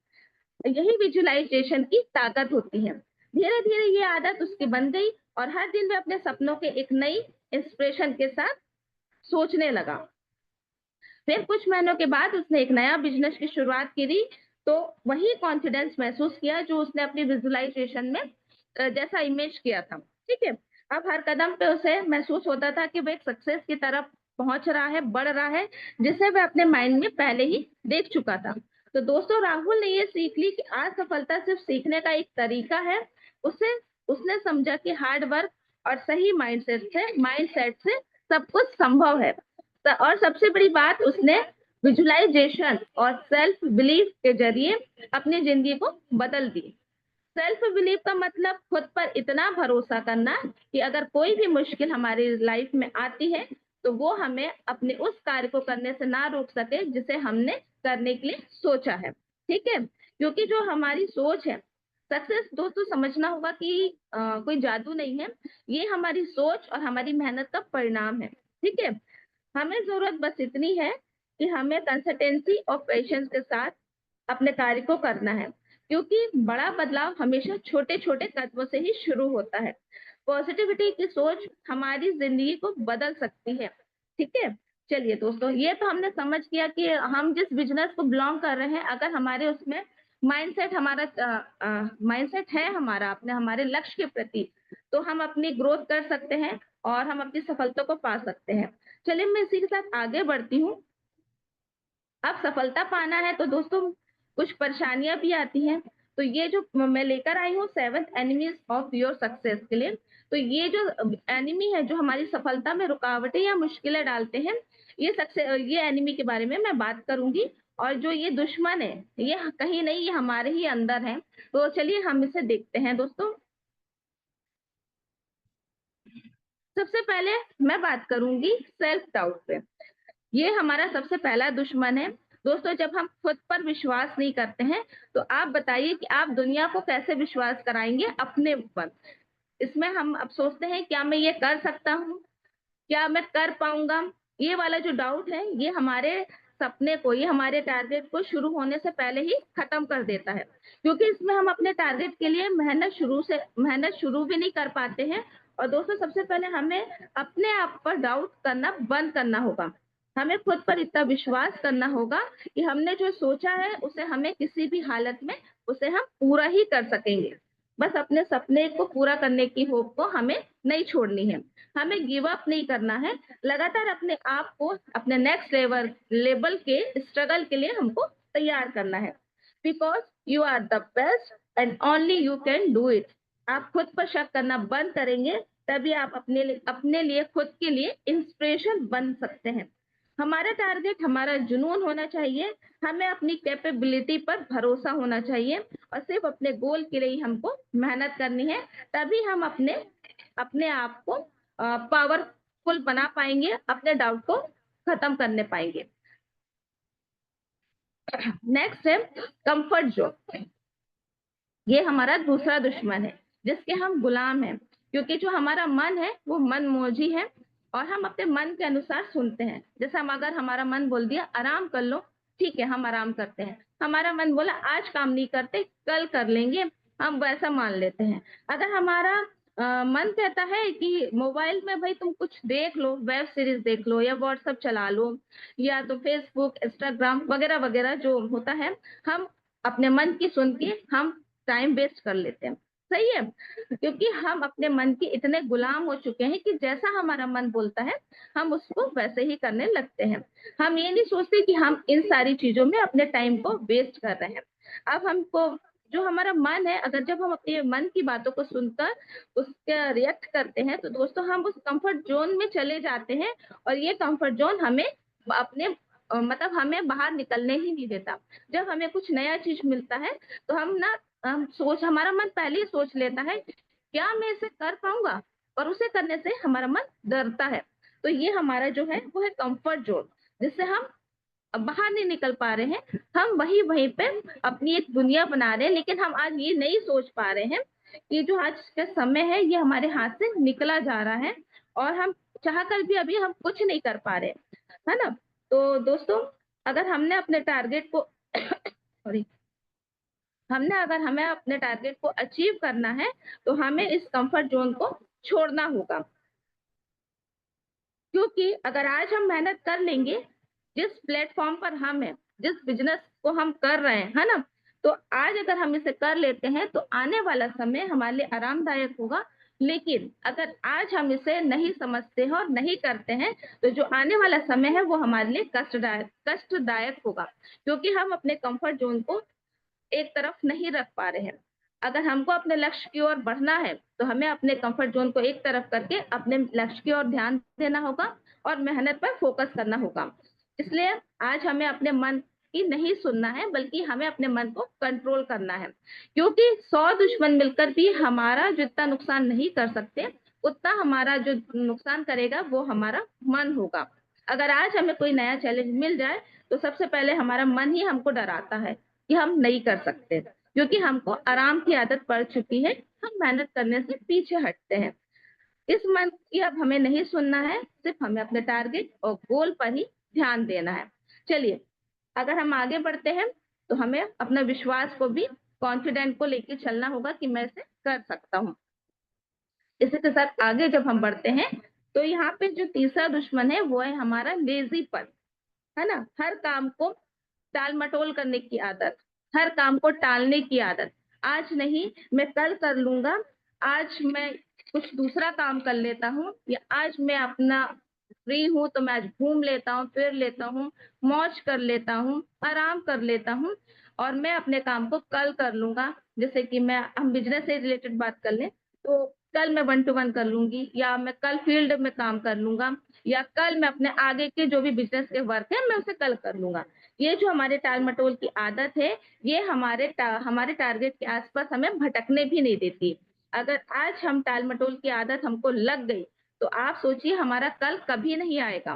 यही विजुअलाइजेशन की ताकत होती है। धीरे धीरे ये आदत उसकी बन गई और हर दिन वह अपने सपनों के एक नई इंस्पिरेशन के साथ सोचने लगा। फिर कुछ महीनों के बाद उसने एक नया बिजनेस की शुरुआत करी, तो वही कॉन्फिडेंस महसूस किया जो उसने अपनी विजुअलाइजेशन में जैसा इमेज किया था। ठीक है, अब हर कदम पे उसे महसूस होता था कि वो एक सक्सेस की तरफ पहुंच रहा है, बढ़ रहा है, जिसे वह अपने माइंड में पहले ही देख चुका था। तो दोस्तों, राहुल ने ये सीख ली कि असफलता सिर्फ सीखने का एक तरीका है। उसने समझा कि हार्ड वर्क और सही माइंडसेट से सब कुछ संभव है। और सबसे बड़ी बात, उसने विजुअलाइजेशन और सेल्फ बिलीफ के जरिए अपनी जिंदगी को बदल दी। सेल्फ बिलीफ का मतलब खुद पर इतना भरोसा करना कि अगर कोई भी मुश्किल हमारी लाइफ में आती है तो वो हमें अपने उस कार्य को करने से ना रोक सके जिसे हमने करने के लिए सोचा है। ठीक है, क्योंकि जो हमारी सोच है, सक्सेस दोस्तों समझना होगा कि कोई जादू नहीं है, ये हमारी सोच और हमारी मेहनत का परिणाम है। ठीक है, हमें जरूरत बस इतनी है कि हमें कंसिस्टेंसी और पेशेंस के साथ अपने कार्य को करना है, क्योंकि बड़ा बदलाव हमेशा छोटे छोटे कदमों से ही शुरू होता है। पॉजिटिविटी की सोच हमारी जिंदगी को बदल सकती है। ठीक है, चलिए दोस्तों, ये तो हमने समझ किया कि हम जिस बिजनेस को बिलोंग कर रहे हैं, अगर हमारे उसमें माइंडसेट है हमारा अपने हमारे लक्ष्य के प्रति, तो हम अपनी ग्रोथ कर सकते हैं और हम अपनी सफलता को पा सकते हैं। चलिए, मैं इसी के साथ आगे बढ़ती हूँ। अब सफलता पाना है तो दोस्तों कुछ परेशानियां भी आती हैं। तो ये जो मैं लेकर आई हूँ 7 एनिमीज ऑफ योर सक्सेस के लिए, तो ये जो एनिमी है जो हमारी सफलता में रुकावटें या मुश्किलें डालते हैं, ये एनिमी के बारे में मैं बात करूंगी। और जो ये दुश्मन है, ये कहीं नहीं, ये हमारे ही अंदर है। तो चलिए हम इसे देखते हैं दोस्तों। सबसे पहले मैं बात करूंगी सेल्फ डाउट पे। ये हमारा सबसे पहला दुश्मन है। दोस्तों, जब हम खुद पर विश्वास नहीं करते हैं तो आप बताइए कि आप दुनिया को कैसे विश्वास कराएंगे अपने ऊपर। इसमें हम अब सोचते हैं, क्या मैं ये कर सकता हूँ, क्या मैं कर पाऊंगा। ये वाला जो डाउट है, ये हमारे सपने को, ये हमारे टारगेट को शुरू होने से पहले ही खत्म कर देता है, क्योंकि इसमें हम अपने टारगेट के लिए मेहनत शुरू भी नहीं कर पाते हैं। और दोस्तों, सबसे पहले हमें अपने आप पर डाउट करना बंद करना होगा। हमें खुद पर इतना विश्वास करना होगा कि हमने जो सोचा है उसे हमें किसी भी हालत में उसे हम पूरा ही कर सकेंगे। बस अपने सपने को पूरा करने की होप को हमें नहीं छोड़नी है। हमें गिव अप नहीं करना है। लगातार अपने आप को अपने नेक्स्ट लेवल के स्ट्रगल के लिए हमको तैयार करना है। Because you are the best and only you can do it. आप खुद पर शक करना बंद करेंगे, तभी आप अपने लिए खुद के लिए इंस्पिरेशन बन सकते हैं। हमारा टारगेट हमारा जुनून होना चाहिए। हमें अपनी कैपेबिलिटी पर भरोसा होना चाहिए और सिर्फ अपने गोल के लिए ही हमको मेहनत करनी है। तभी हम अपने अपने आप को पावरफुल बना पाएंगे, अपने डाउट को खत्म करने पाएंगे। नेक्स्ट है कंफर्ट जोन। ये हमारा दूसरा दुश्मन है जिसके हम गुलाम हैं, क्योंकि जो हमारा मन है वो मनमोजी है और हम अपने मन के अनुसार सुनते हैं। जैसे हम अगर हमारा मन बोल दिया आराम कर लो, ठीक है, हम आराम करते हैं। हमारा मन बोला आज काम नहीं करते, कल कर लेंगे, हम वैसा मान लेते हैं। अगर हमारा मन कहता है कि मोबाइल में भाई तुम कुछ देख लो, वेब सीरीज देख लो या व्हाट्सएप चला लो या तो फेसबुक इंस्टाग्राम वगैरह वगैरह जो होता है, हम अपने मन की सुन के हम टाइम वेस्ट कर लेते हैं। सही है, क्योंकि हम अपने मन के इतने गुलाम हो चुके हैं कि जैसा हमारा मन बोलता है हम उसको वैसे ही करने लगते हैं। हम ये नहीं सोचते कि हम इन सारी चीजों में अपने टाइम को वेस्ट कर रहे हैं। अब हमको जो हमारा मन है, अगर जब हम अपने मन की बातों को सुनकर उसका रिएक्ट करते हैं तो दोस्तों हम उस कंफर्ट जोन में चले जाते हैं और ये कंफर्ट जोन हमें अपने मतलब हमें बाहर निकलने ही नहीं देता। जब हमें कुछ नया चीज मिलता है तो हमारा मन पहले ही सोच लेता है क्या मैं इसे कर पाऊंगा, और उसे करने से हमारा मन डरता है। तो ये हमारा जो है वो है कंफर्ट जोन, जिससे हम बाहर नहीं निकल पा रहे हैं। हम वहीं पे अपनी एक दुनिया बना रहे हैं, लेकिन हम आज ये नहीं सोच पा रहे हैं कि जो आज का समय है ये हमारे हाथ से निकला जा रहा है और हम चाहकर भी अभी हम कुछ नहीं कर पा रहे, है ना। तो दोस्तों, अगर हमने अपने टारगेट को सॉरी अगर हमें अपने टारगेट को अचीव करना है तो हमें इस कंफर्ट जोन को छोड़ना होगा, क्योंकि अगर आज हम मेहनत कर लेंगे जिस प्लेटफॉर्म पर हम हैं, जिस बिजनेस को हम कर रहे हैं, है ना, तो आज अगर हम इसे कर लेते हैं तो आने वाला समय हमारे लिए आरामदायक होगा। लेकिन अगर आज हम इसे नहीं समझते हैं और नहीं करते हैं तो जो आने वाला समय है वो हमारे लिए कष्टदायक होगा, क्योंकि हम अपने कंफर्ट जोन को एक तरफ नहीं रख पा रहे हैं। अगर हमको अपने लक्ष्य की ओर बढ़ना है तो हमें अपने कंफर्ट जोन को एक तरफ करके अपने लक्ष्य की ओर ध्यान देना होगा और मेहनत पर फोकस करना होगा। इसलिए आज हमें अपने मन की नहीं सुनना है, बल्कि हमें अपने मन को कंट्रोल करना है, क्योंकि 100 दुश्मन मिलकर भी हमारा जितना नुकसान नहीं कर सकते, उतना हमारा जो नुकसान करेगा वो हमारा मन होगा। अगर आज हमें कोई नया चैलेंज मिल जाए तो सबसे पहले हमारा मन ही हमको डराता है कि हम नहीं कर सकते, क्योंकि हमको आराम की आदत पड़ चुकी है, हम मेहनत करने से पीछे हटते हैं। इस मन की अब हमें नहीं सुनना है, सिर्फ हमें अपने टारगेट और गोल पर ही ध्यान देना है। चलिए, अगर हम आगे बढ़ते हैं तो हमें अपना विश्वास को भी, कॉन्फिडेंट को लेके चलना होगा कि मैं इसे कर सकता हूँ। इसी के साथ आगे जब हम बढ़ते हैं तो यहाँ पे जो तीसरा दुश्मन है वो है हमारा लेजीपन, है ना। हर काम को टाल मटोल करने की आदत, हर काम को टालने की आदत, आज नहीं मैं कल कर लूंगा, आज मैं कुछ दूसरा काम कर लेता हूँ, या आज मैं अपना फ्री हूँ तो मैं आज घूम लेता हूँ, फिर लेता हूँ, मौज कर लेता हूँ, आराम कर लेता हूँ, और मैं अपने काम को कल कर लूंगा। जैसे कि हम बिजनेस से रिलेटेड बात कर लें तो कल मैं 1 to 1 कर लूंगी, या मैं कल फील्ड में काम कर लूंगा, या कल मैं अपने आगे के जो भी बिजनेस के वर्क है मैं उसे कल कर लूंगा। ये जो हमारे टाल मटोल की आदत है, ये हमारे टारगेट के आसपास हमें भटकने भी नहीं देती। अगर आज हम टाल मटोल की आदत हमको लग गई तो आप सोचिए हमारा कल कभी नहीं आएगा।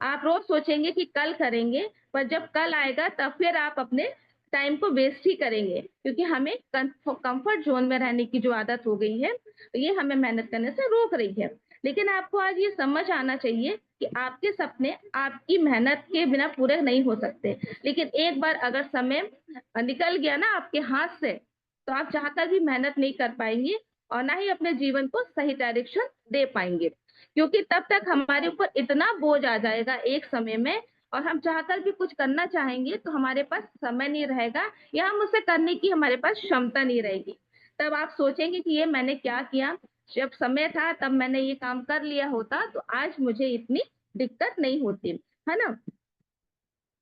आप रोज सोचेंगे कि कल करेंगे, पर जब कल आएगा तब फिर आप अपने टाइम को वेस्ट ही करेंगे, क्योंकि हमें कंफर्ट जोन में रहने की जो आदत हो गई है, ये हमें मेहनत करने से रोक रही है। लेकिन आपको आज ये समझ आना चाहिए कि आपके सपने आपकी मेहनत के बिना पूरे नहीं हो सकते, लेकिन एक बार अगर समय निकल गया ना आपके हाथ से, तो आप चाहकर भी मेहनत नहीं कर पाएंगे और ना ही अपने जीवन को सही डायरेक्शन दे पाएंगे, क्योंकि तब तक हमारे ऊपर इतना बोझ आ जाएगा एक समय में, और हम चाहकर भी कुछ करना चाहेंगे तो हमारे पास समय नहीं रहेगा, या हम उसे करने की हमारे पास क्षमता नहीं रहेगी। तब आप सोचेंगे कि ये मैंने क्या किया, जब समय था तब मैंने ये काम कर लिया होता तो आज मुझे इतनी दिक्कत नहीं होती, है ना।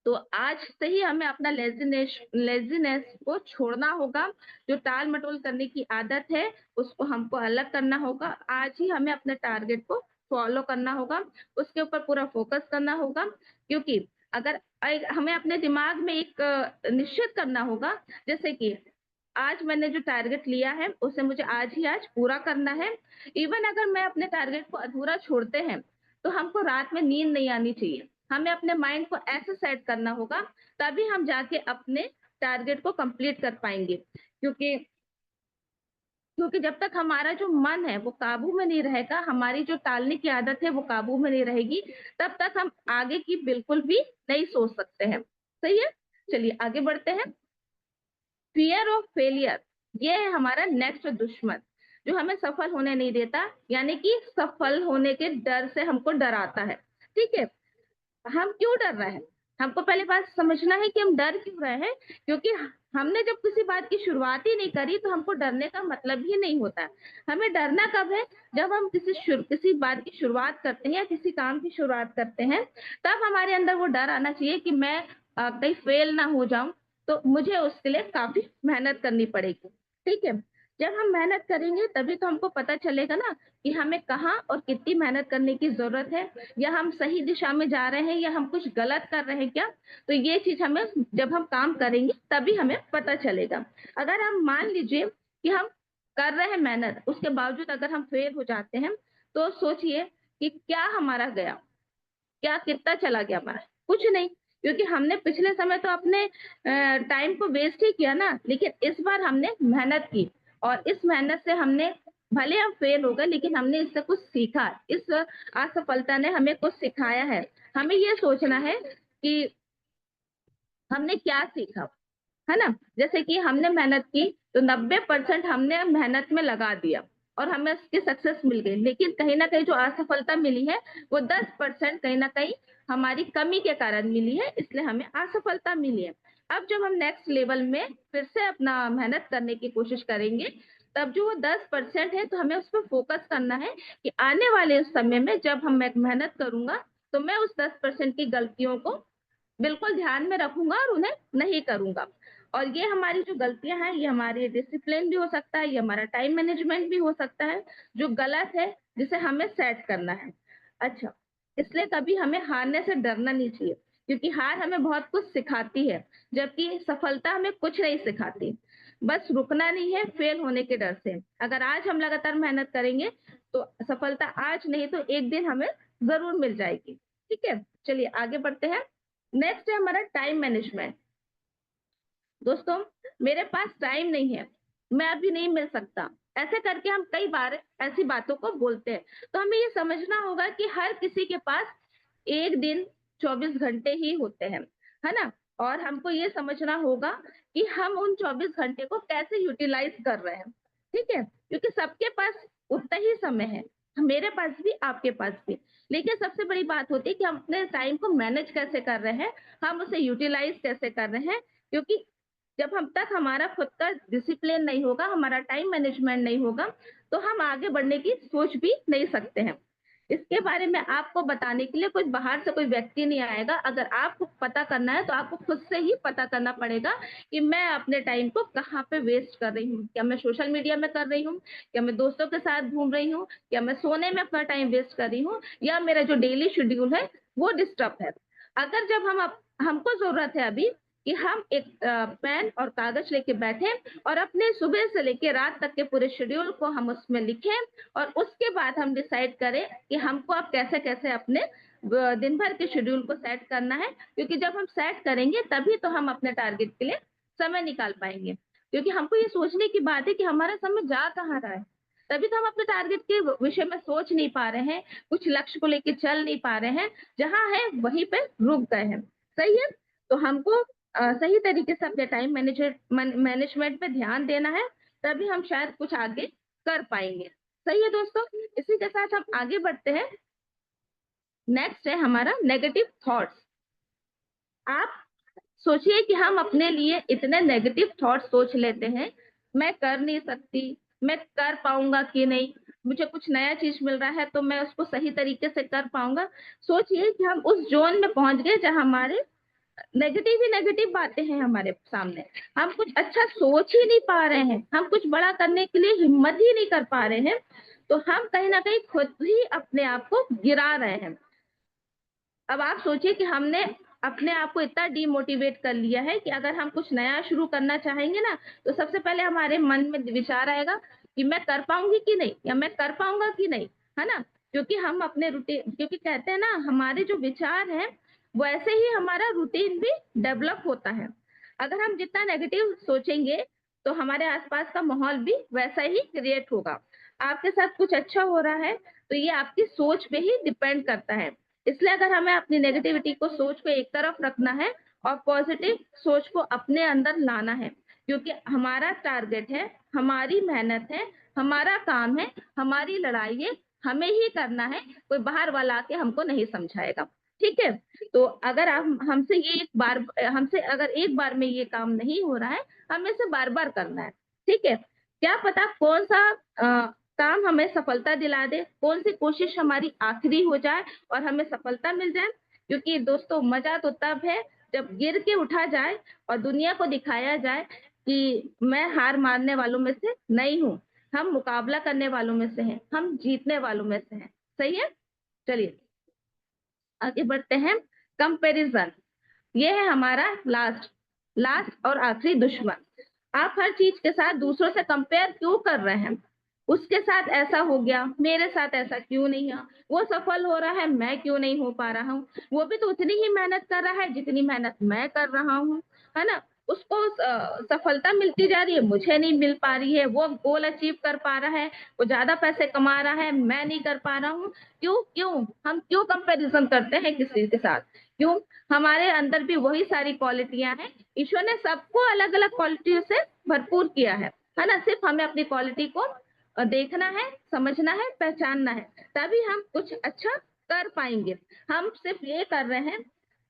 तो आज से ही हमें अपना लेजीनेस को छोड़ना होगा। जो टाल मटोल करने की आदत है उसको हमको अलग करना होगा। आज ही हमें अपने टारगेट को फॉलो करना होगा, उसके ऊपर पूरा फोकस करना होगा, क्योंकि अगर हमें अपने दिमाग में एक निश्चित करना होगा, जैसे कि आज मैंने जो टारगेट लिया है उसे मुझे आज पूरा करना है। इवन अगर मैं अपने टारगेट को अधूरा छोड़ते हैं तो हमको रात में नींद नहीं आनी चाहिए, हमें अपने माइंड को ऐसे सेट करना होगा, तभी हम जाके अपने टारगेट को कंप्लीट कर पाएंगे। क्योंकि क्योंकि जब तक हमारा जो मन है वो काबू में नहीं रहेगा, हमारी जो टालने की आदत है वो काबू में नहीं रहेगी, तब तक हम आगे की बिल्कुल भी नहीं सोच सकते हैं। सही है, चलिए आगे बढ़ते हैं। फियर ऑफ फेलियर, ये है हमारा नेक्स्ट दुश्मन, जो हमें सफल होने नहीं देता, यानी कि सफल होने के डर से हमको डराता है। ठीक है, हम क्यों डर रहे हैं, हमको पहले बात समझना है कि हम डर क्यों रहे हैं। क्योंकि हमने जब किसी बात की शुरुआत ही नहीं करी तो हमको डरने का मतलब ही नहीं होता। हमें डरना कब है, जब हम किसी बात की शुरुआत करते हैं या किसी काम की शुरुआत करते हैं, तब हमारे अंदर वो डर आना चाहिए कि मैं कहीं फेल ना हो जाऊं, तो मुझे उसके लिए काफी मेहनत करनी पड़ेगी। ठीक है, जब हम मेहनत करेंगे तभी तो हमको पता चलेगा ना कि हमें कहाँ और कितनी मेहनत करने की जरूरत है, या हम सही दिशा में जा रहे हैं या हम कुछ गलत कर रहे हैं क्या। तो ये चीज हमें जब हम काम करेंगे तभी हमें पता चलेगा। अगर हम मान लीजिए कि हम कर रहे हैं मेहनत, उसके बावजूद अगर हम फेल हो जाते हैं, तो सोचिए कि क्या हमारा गया, क्या कितना चला गया हमारा, कुछ नहीं, क्योंकि हमने पिछले समय तो अपने टाइम को वेस्ट ही किया ना। लेकिन इस बार हमने मेहनत की, और इस मेहनत से हमने, भले हम फेल हो गए लेकिन हमने इससे कुछ सीखा, इस असफलता ने हमें कुछ सिखाया है। हमें ये सोचना है कि हमने क्या सीखा, है ना। जैसे कि हमने मेहनत की तो 90% हमने मेहनत में लगा दिया, और हमें उसकी सक्सेस मिल गई, लेकिन कहीं ना कहीं जो असफलता मिली है वो 10% कहीं ना कहीं हमारी कमी के कारण मिली है, इसलिए हमें असफलता मिली है। अब जब हम नेक्स्ट लेवल में फिर से अपना मेहनत करने की कोशिश करेंगे, तब जो वो 10% है तो हमें उस पर फोकस करना है कि आने वाले उस समय में जब हम मेहनत करूंगा तो मैं उस 10% की गलतियों को बिल्कुल ध्यान में रखूंगा और उन्हें नहीं करूंगा। और ये हमारी जो गलतियां हैं, ये हमारी डिसिप्लिन भी हो सकता है, ये हमारा टाइम मैनेजमेंट भी हो सकता है जो गलत है, जिसे हमें सेट करना है। अच्छा, इसलिए कभी हमें हारने से डरना नहीं चाहिए, क्योंकि हार हमें बहुत कुछ सिखाती है, जबकि सफलता हमें कुछ नहीं सिखाती। बस रुकना नहीं है फेल होने के डर से। अगर आज हम लगातार मेहनत करेंगे तो सफलता आज नहीं तो एक दिन हमें जरूर मिल जाएगी। ठीक है, चलिए आगे बढ़ते हैं। नेक्स्ट है हमारा टाइम मैनेजमेंट। दोस्तों, मेरे पास टाइम नहीं है, मैं अभी नहीं मिल सकता, ऐसे करके हम कई बार ऐसी बातों को बोलते हैं। तो हमें ये समझना होगा कि हर किसी के पास एक दिन 24 घंटे ही होते हैं, है ना। और हमको ये समझना होगा कि हम उन 24 घंटे को कैसे यूटिलाइज कर रहे हैं। ठीक है, क्योंकि सबके पास उतना ही समय है, मेरे पास भी आपके पास भी। लेकिन सबसे बड़ी बात होती है कि हम अपने टाइम को मैनेज कैसे कर रहे हैं, हम उसे यूटिलाइज कैसे कर रहे हैं। क्योंकि जब हम तक हमारा खुद का डिसिप्लिन नहीं होगा, हमारा टाइम मैनेजमेंट नहीं होगा, तो हम आगे बढ़ने की सोच भी नहीं सकते हैं। इसके बारे में आपको बताने के लिए कोई बाहर से कोई व्यक्ति नहीं आएगा। अगर आपको पता करना है तो आपको खुद से ही पता करना पड़ेगा कि मैं अपने टाइम को कहाँ पे वेस्ट कर रही हूँ। क्या मैं सोशल मीडिया में कर रही हूँ, क्या मैं दोस्तों के साथ घूम रही हूँ, क्या मैं सोने में अपना टाइम वेस्ट कर रही हूँ, या मेरा जो डेली शेड्यूल है वो डिस्टर्ब है। अगर जब हमको जरूरत है अभी कि हम एक पेन और कागज लेके बैठे और अपने सुबह से लेके रात तक के पूरे शेड्यूल को हम उसमें लिखें, और उसके बाद हम डिसाइड करें कि हमको अब कैसे कैसे अपने दिन भर के शेड्यूल को सेट करना है। क्योंकि जब हम सेट करेंगे तभी तो हम अपने टारगेट के लिए समय निकाल पाएंगे। क्योंकि हमको ये सोचने की बात है कि हमारा समय जा कहाँ रहा है, तभी तो हम अपने टारगेट के विषय में सोच नहीं पा रहे हैं, कुछ लक्ष्य को लेके चल नहीं पा रहे हैं, जहां है वहीं पे रुक गए हैं। सही है, तो हमको सही तरीके से अपने टाइम मैनेजमेंट पे ध्यान देना है, तभी हम शायद कुछ आगे कर पाएंगे। सही है दोस्तों, इसी के साथ हम आगे बढ़ते हैं। नेक्स्ट है हमारा नेगेटिव थॉट्स। आप सोचिए कि हम अपने लिए इतने नेगेटिव थॉट्स सोच लेते हैं, मैं कर नहीं सकती, मैं कर पाऊंगा कि नहीं, मुझे कुछ नया चीज मिल रहा है तो मैं उसको सही तरीके से कर पाऊंगा। सोचिए कि हम उस जोन में पहुंच गए जहां हमारे नेगेटिव ही नेगेटिव बातें हैं हमारे सामने, हम कुछ अच्छा सोच ही नहीं पा रहे हैं, हम कुछ बड़ा करने के लिए हिम्मत ही नहीं कर पा रहे हैं, तो हम कहीं ना कहीं खुद ही अपने आप को गिरा रहे हैं। अब आप सोचिए कि हमने अपने आप को इतना डीमोटिवेट कर लिया है कि अगर हम कुछ नया शुरू करना चाहेंगे ना, तो सबसे पहले हमारे मन में विचार आएगा कि मैं कर पाऊंगी कि नहीं, या मैं कर पाऊंगा कि नहीं, है ना। क्योंकि हम अपने रूटीन, क्योंकि कहते हैं ना हमारे जो विचार हैं वैसे ही हमारा रूटीन भी डेवलप होता है। अगर हम जितना नेगेटिव सोचेंगे तो हमारे आसपास का माहौल भी वैसा ही क्रिएट होगा। आपके साथ कुछ अच्छा हो रहा है तो ये आपकी सोच पे ही डिपेंड करता है। इसलिए अगर हमें अपनी नेगेटिविटी को, सोच को एक तरफ रखना है और पॉजिटिव सोच को अपने अंदर लाना है, क्योंकि हमारा टारगेट है, हमारी मेहनत है, हमारा काम है, हमारी लड़ाई है, हमें ही करना है, कोई बाहर वाला आके हमको नहीं समझाएगा। ठीक है, तो अगर आप हमसे अगर एक बार में ये काम नहीं हो रहा है, हमें इसे बार बार करना है। ठीक है, क्या पता कौन सा काम हमें सफलता दिला दे, कौन सी कोशिश हमारी आखिरी हो जाए और हमें सफलता मिल जाए। क्योंकि दोस्तों मजा तो तब है जब गिर के उठा जाए और दुनिया को दिखाया जाए कि मैं हार मानने वालों में से नहीं हूँ, हम मुकाबला करने वालों में से हैं, हम जीतने वालों में से हैं। सही है, चलिए आगे बढ़ते हैं। कंपैरिजन, ये है हमारा लास्ट और आखिरी दुश्मन। आप हर चीज के साथ दूसरों से कंपेयर क्यों कर रहे हैं? उसके साथ ऐसा हो गया, मेरे साथ ऐसा क्यों नहीं है, वो सफल हो रहा है मैं क्यों नहीं हो पा रहा हूँ, वो भी तो उतनी ही मेहनत कर रहा है जितनी मेहनत मैं कर रहा हूँ, है ना। उसको सफलता मिलती जा रही है, मुझे नहीं मिल पा रही है, वो गोल अचीव कर पा रहा है, वो ज्यादा पैसे कमा रहा है, मैं नहीं कर पा रहा हूँ। क्यों क्यों हम क्यों कंपैरिजन करते हैं किसी के साथ? क्यों? हमारे अंदर भी वही सारी क्वालिटियां हैं, ईश्वर ने सबको अलग अलग क्वालिटियों से भरपूर किया है ना। सिर्फ हमें अपनी क्वालिटी को देखना है, समझना है, पहचानना है, तभी हम कुछ अच्छा कर पाएंगे। हम सिर्फ ये कर रहे हैं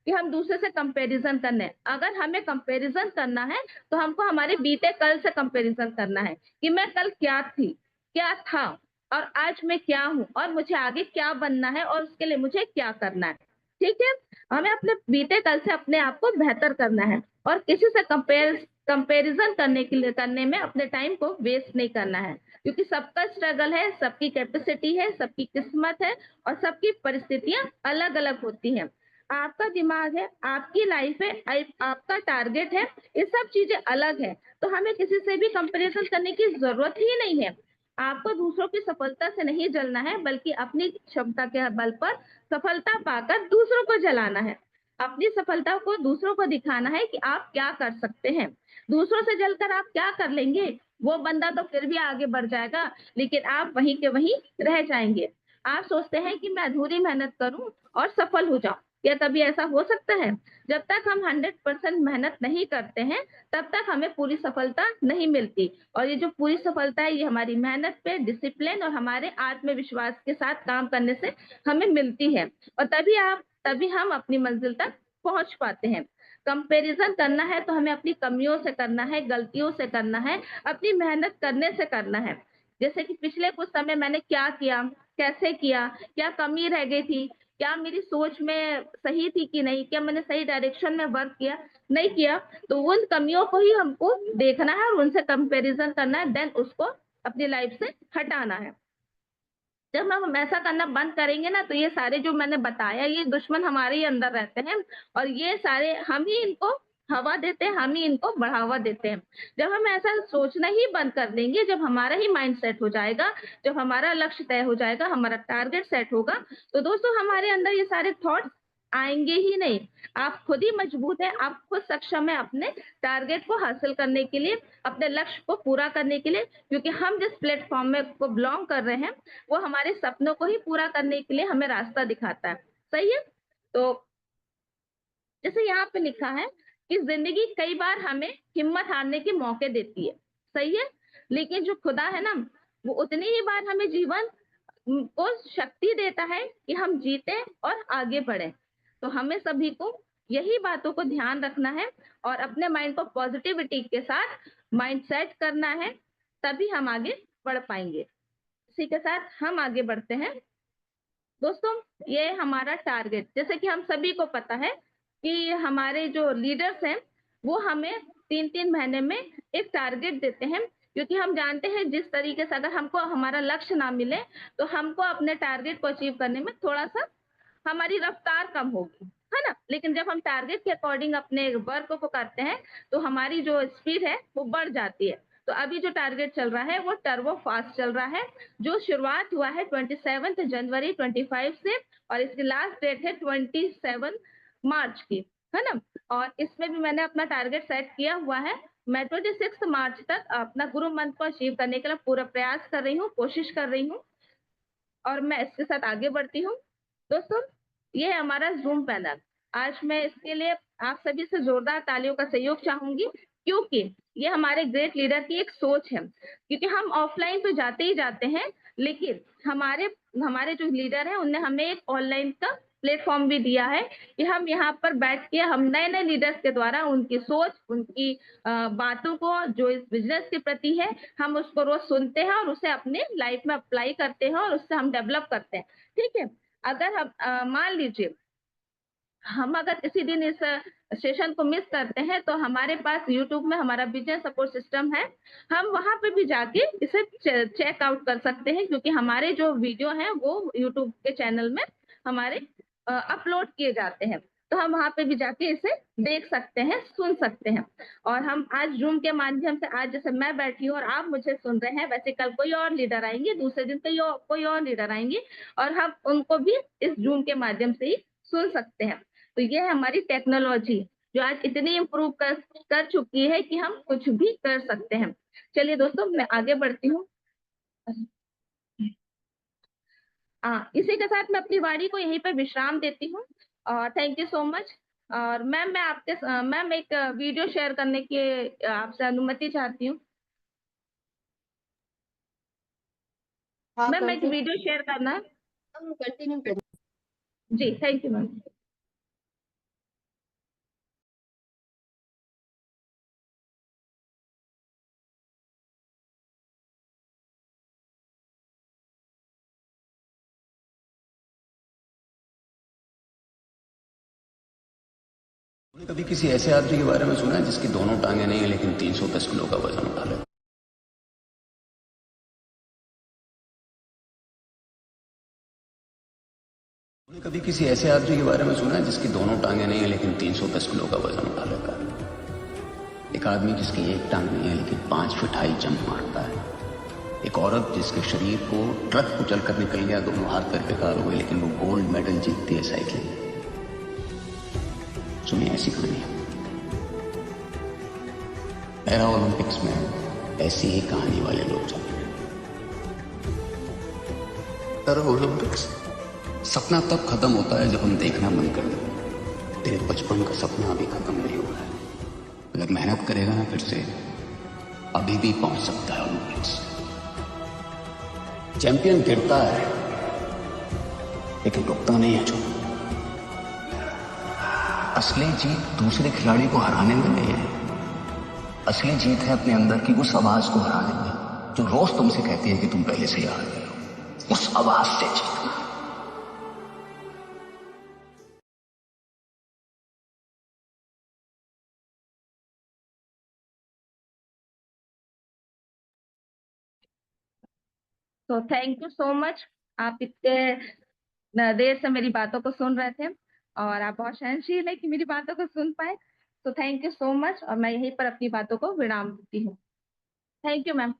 कि हम दूसरे से कंपैरिजन करने हैं। अगर हमें कंपैरिजन करना है तो हमको हमारे बीते कल से कंपैरिजन करना है कि मैं कल क्या थी, क्या था, और आज मैं क्या हूँ, और मुझे आगे क्या बनना है, और उसके लिए मुझे क्या करना है। ठीक है, हमें अपने बीते कल से अपने आप को बेहतर करना है, और किसी से कंपैरिजन करने में अपने टाइम को वेस्ट नहीं करना है, क्योंकि सबका स्ट्रगल है, सबकी कैपेसिटी है, सबकी किस्मत है, और सबकी परिस्थितियां अलग अलग होती हैं। आपका दिमाग है, आपकी लाइफ है, आपका टारगेट है, ये सब चीजें अलग है। तो हमें किसी से भी कंपैरिजन करने की जरूरत ही नहीं है। आपको दूसरों की सफलता से नहीं जलना है, बल्कि अपनी क्षमता के बल पर सफलता पाकर दूसरों को जलाना है। अपनी सफलता को दूसरों को दिखाना है कि आप क्या कर सकते हैं। दूसरों से जलकर आप क्या कर लेंगे? वो बंदा तो फिर भी आगे बढ़ जाएगा, लेकिन आप वहीं के वहीं रह जाएंगे। आप सोचते हैं कि मैं अधूरी मेहनत करूं और सफल हो जाऊं। क्या कभी ऐसा हो सकता है? जब तक हम 100% मेहनत नहीं करते हैं, तब तक हमें पूरी सफलता नहीं मिलती। और ये जो पूरी सफलता है, ये हमारी मेहनत पे, डिसिप्लिन और हमारे आत्मविश्वास के साथ काम करने से हमें मिलती है। और तभी हम अपनी मंजिल तक पहुंच पाते हैं। कंपैरिजन करना है तो हमें अपनी कमियों से करना है, गलतियों से करना है, अपनी मेहनत करने से करना है। जैसे कि पिछले कुछ समय मैंने क्या किया, कैसे किया, क्या कमी रह गई थी, क्या मेरी सोच में सही थी कि नहीं, क्या मैंने सही डायरेक्शन में वर्क किया, नहीं किया, तो उन कमियों को ही हमको देखना है और उनसे कंपैरिजन करना है, देन उसको अपनी लाइफ से हटाना है। जब हम ऐसा करना बंद करेंगे ना, तो ये सारे जो मैंने बताया, ये दुश्मन हमारे ही अंदर रहते हैं, और ये सारे हम ही इनको हवा देते हैं, हम ही इनको बढ़ावा देते हैं। जब हम ऐसा सोचना ही बंद कर देंगे, जब हमारा ही माइंड सेट हो जाएगा, जब हमारा लक्ष्य तय हो जाएगा, हमारा टारगेट सेट होगा, तो दोस्तों हमारे अंदर ये सारे थॉट्स आएंगे ही नहीं। आप खुद ही मजबूत है, आप खुद सक्षम है अपने टारगेट को हासिल करने के लिए, अपने लक्ष्य को पूरा करने के लिए, क्योंकि हम जिस प्लेटफॉर्म में को बिलोंग कर रहे हैं, वो हमारे सपनों को ही पूरा करने के लिए हमें रास्ता दिखाता है। सही है? तो जैसे यहाँ पे लिखा है कि जिंदगी कई बार हमें हिम्मत हारने के मौके देती है। सही है? लेकिन जो खुदा है ना, वो उतनी ही बार हमें जीवन को शक्ति देता है कि हम जीते और आगे बढ़े। तो हमें सभी को यही बातों को ध्यान रखना है, और अपने माइंड को पॉजिटिविटी के साथ माइंड सेट करना है, तभी हम आगे बढ़ पाएंगे। इसी के साथ हम आगे बढ़ते हैं। दोस्तों, ये हमारा टारगेट, जैसे कि हम सभी को पता है कि हमारे जो लीडर्स हैं, वो हमें 3-3 महीने में एक टारगेट देते हैं, क्योंकि हम जानते हैं जिस तरीके से अगर हमको हमारा लक्ष्य ना मिले, तो हमको अपने टारगेट को अचीव करने में थोड़ा सा हमारी रफ्तार कम होगी, है ना? लेकिन जब हम टारगेट के अकॉर्डिंग अपने वर्क को करते हैं, तो हमारी जो स्पीड है वो बढ़ जाती है। तो अभी जो टारगेट चल रहा है वो टर्बो फास्ट चल रहा है, जो शुरुआत हुआ है 27 जनवरी 25 से, और इसकी लास्ट डेट है 27 मार्च की, है ना? और इसमें भी मैंने अपना टारगेट सेट किया हुआ है। मैं 26 मार्च तक अपना गुरु मंत्र को अचीव करने के लिए पूरा प्रयास कर रही हूँ, कोशिश कर रही हूँ, और मैं इसके साथ आगे बढ़ती हूँ। दोस्तों, ये है हमारा जूम पैनल। आज मैं इसके लिए आप सभी से जोरदार तालियों का सहयोग चाहूंगी, क्योंकि ये हमारे ग्रेट लीडर की एक सोच है। क्योंकि हम ऑफलाइन तो जाते ही जाते हैं, लेकिन हमारे हमारे जो लीडर हैं, उनने हमें एक ऑनलाइन का प्लेटफॉर्म भी दिया है कि हम यहाँ पर बैठ के हम नए नए लीडर्स के द्वारा उनकी सोच, उनकी बातों को जो इस बिजनेस के प्रति है, हम उसको रोज सुनते हैं और उसे अपने लाइफ में अप्लाई करते हैं, और उससे हम डेवलप करते हैं। ठीक है? अगर हम मान लीजिए हम अगर किसी दिन इस सेशन को मिस करते हैं, तो हमारे पास यूट्यूब में हमारा बिजनेस सपोर्ट सिस्टम है, हम वहां पे भी जाके इसे चेक आउट कर सकते हैं, क्योंकि हमारे जो वीडियो हैं वो यूट्यूब के चैनल में हमारे अपलोड किए जाते हैं। तो हम वहां पे भी जाके इसे देख सकते हैं, सुन सकते हैं। और हम आज जूम के माध्यम से, आज जैसे मैं बैठी हूँ और आप मुझे सुन रहे हैं, वैसे कल कोई और लीडर आएंगे, दूसरे दिन कोई और लीडर आएंगे, और हम उनको भी इस जूम के माध्यम से ही सुन सकते हैं। तो ये है हमारी टेक्नोलॉजी, जो आज इतनी इम्प्रूव कर चुकी है कि हम कुछ भी कर सकते हैं। चलिए दोस्तों, मैं आगे बढ़ती हूँ। इसी के साथ मैं अपनी वाणी को यहीं पर विश्राम देती हूँ, और थैंक यू सो मच। और मैम एक वीडियो शेयर करने की आपसे अनुमति चाहती हूँ। हाँ मैम एक कंटिन्यू वीडियो शेयर करना। कंटिन्यू करिए। जी थैंक यू मैम। आपने कभी किसी ऐसे आदमी के बारे में सुना है जिसकी दोनों टांगे नहीं है लेकिन 310 किलो का वजन उठा लेता? आपने कभी किसी ऐसे आदमी के बारे में सुना है जिसकी दोनों टांगे नहीं है लेकिन 310 किलो का वजन उठा लेता है? एक आदमी जिसकी एक टांग नहीं है लेकिन 5 फीट हाई जंप मारता है। एक औरत जिसके शरीर को ट्रक कुचल कर निकल गया, दोनों हाथ पैर बेकार हो गए, लेकिन वो गोल्ड मेडल जीतती है साइकिलिंग। सुनिए ऐसी कहानी है। पैरा ओलंपिक्स में ऐसी ही कहानी वाले लोग जाते हैं। पैरा ओलंपिक्स सपना तब खत्म होता है जब हम देखना बंद कर दें। तेरे बचपन का सपना अभी खत्म नहीं हुआ है। अगर मेहनत करेगा ना फिर से अभी भी पहुंच सकता है ओलंपिक्स। चैंपियन गिरता है लेकिन रुकता नहीं है। जो असली जीत दूसरे खिलाड़ी को हराने में नहीं है, असली जीत है अपने अंदर की उस आवाज को हराने में जो रोज तुमसे कहती है कि तुम पहले से ही हार गए हो। उस आवाज से जीतना। तो थैंक यू सो मच। आप इतने देर से मेरी बातों को सुन रहे थे और आप बहुत सहनशील है कि मेरी बातों को सुन पाए। तो थैंक यू सो मच और मैं यहीं पर अपनी बातों को विराम देती हूँ। Thank you ma'am.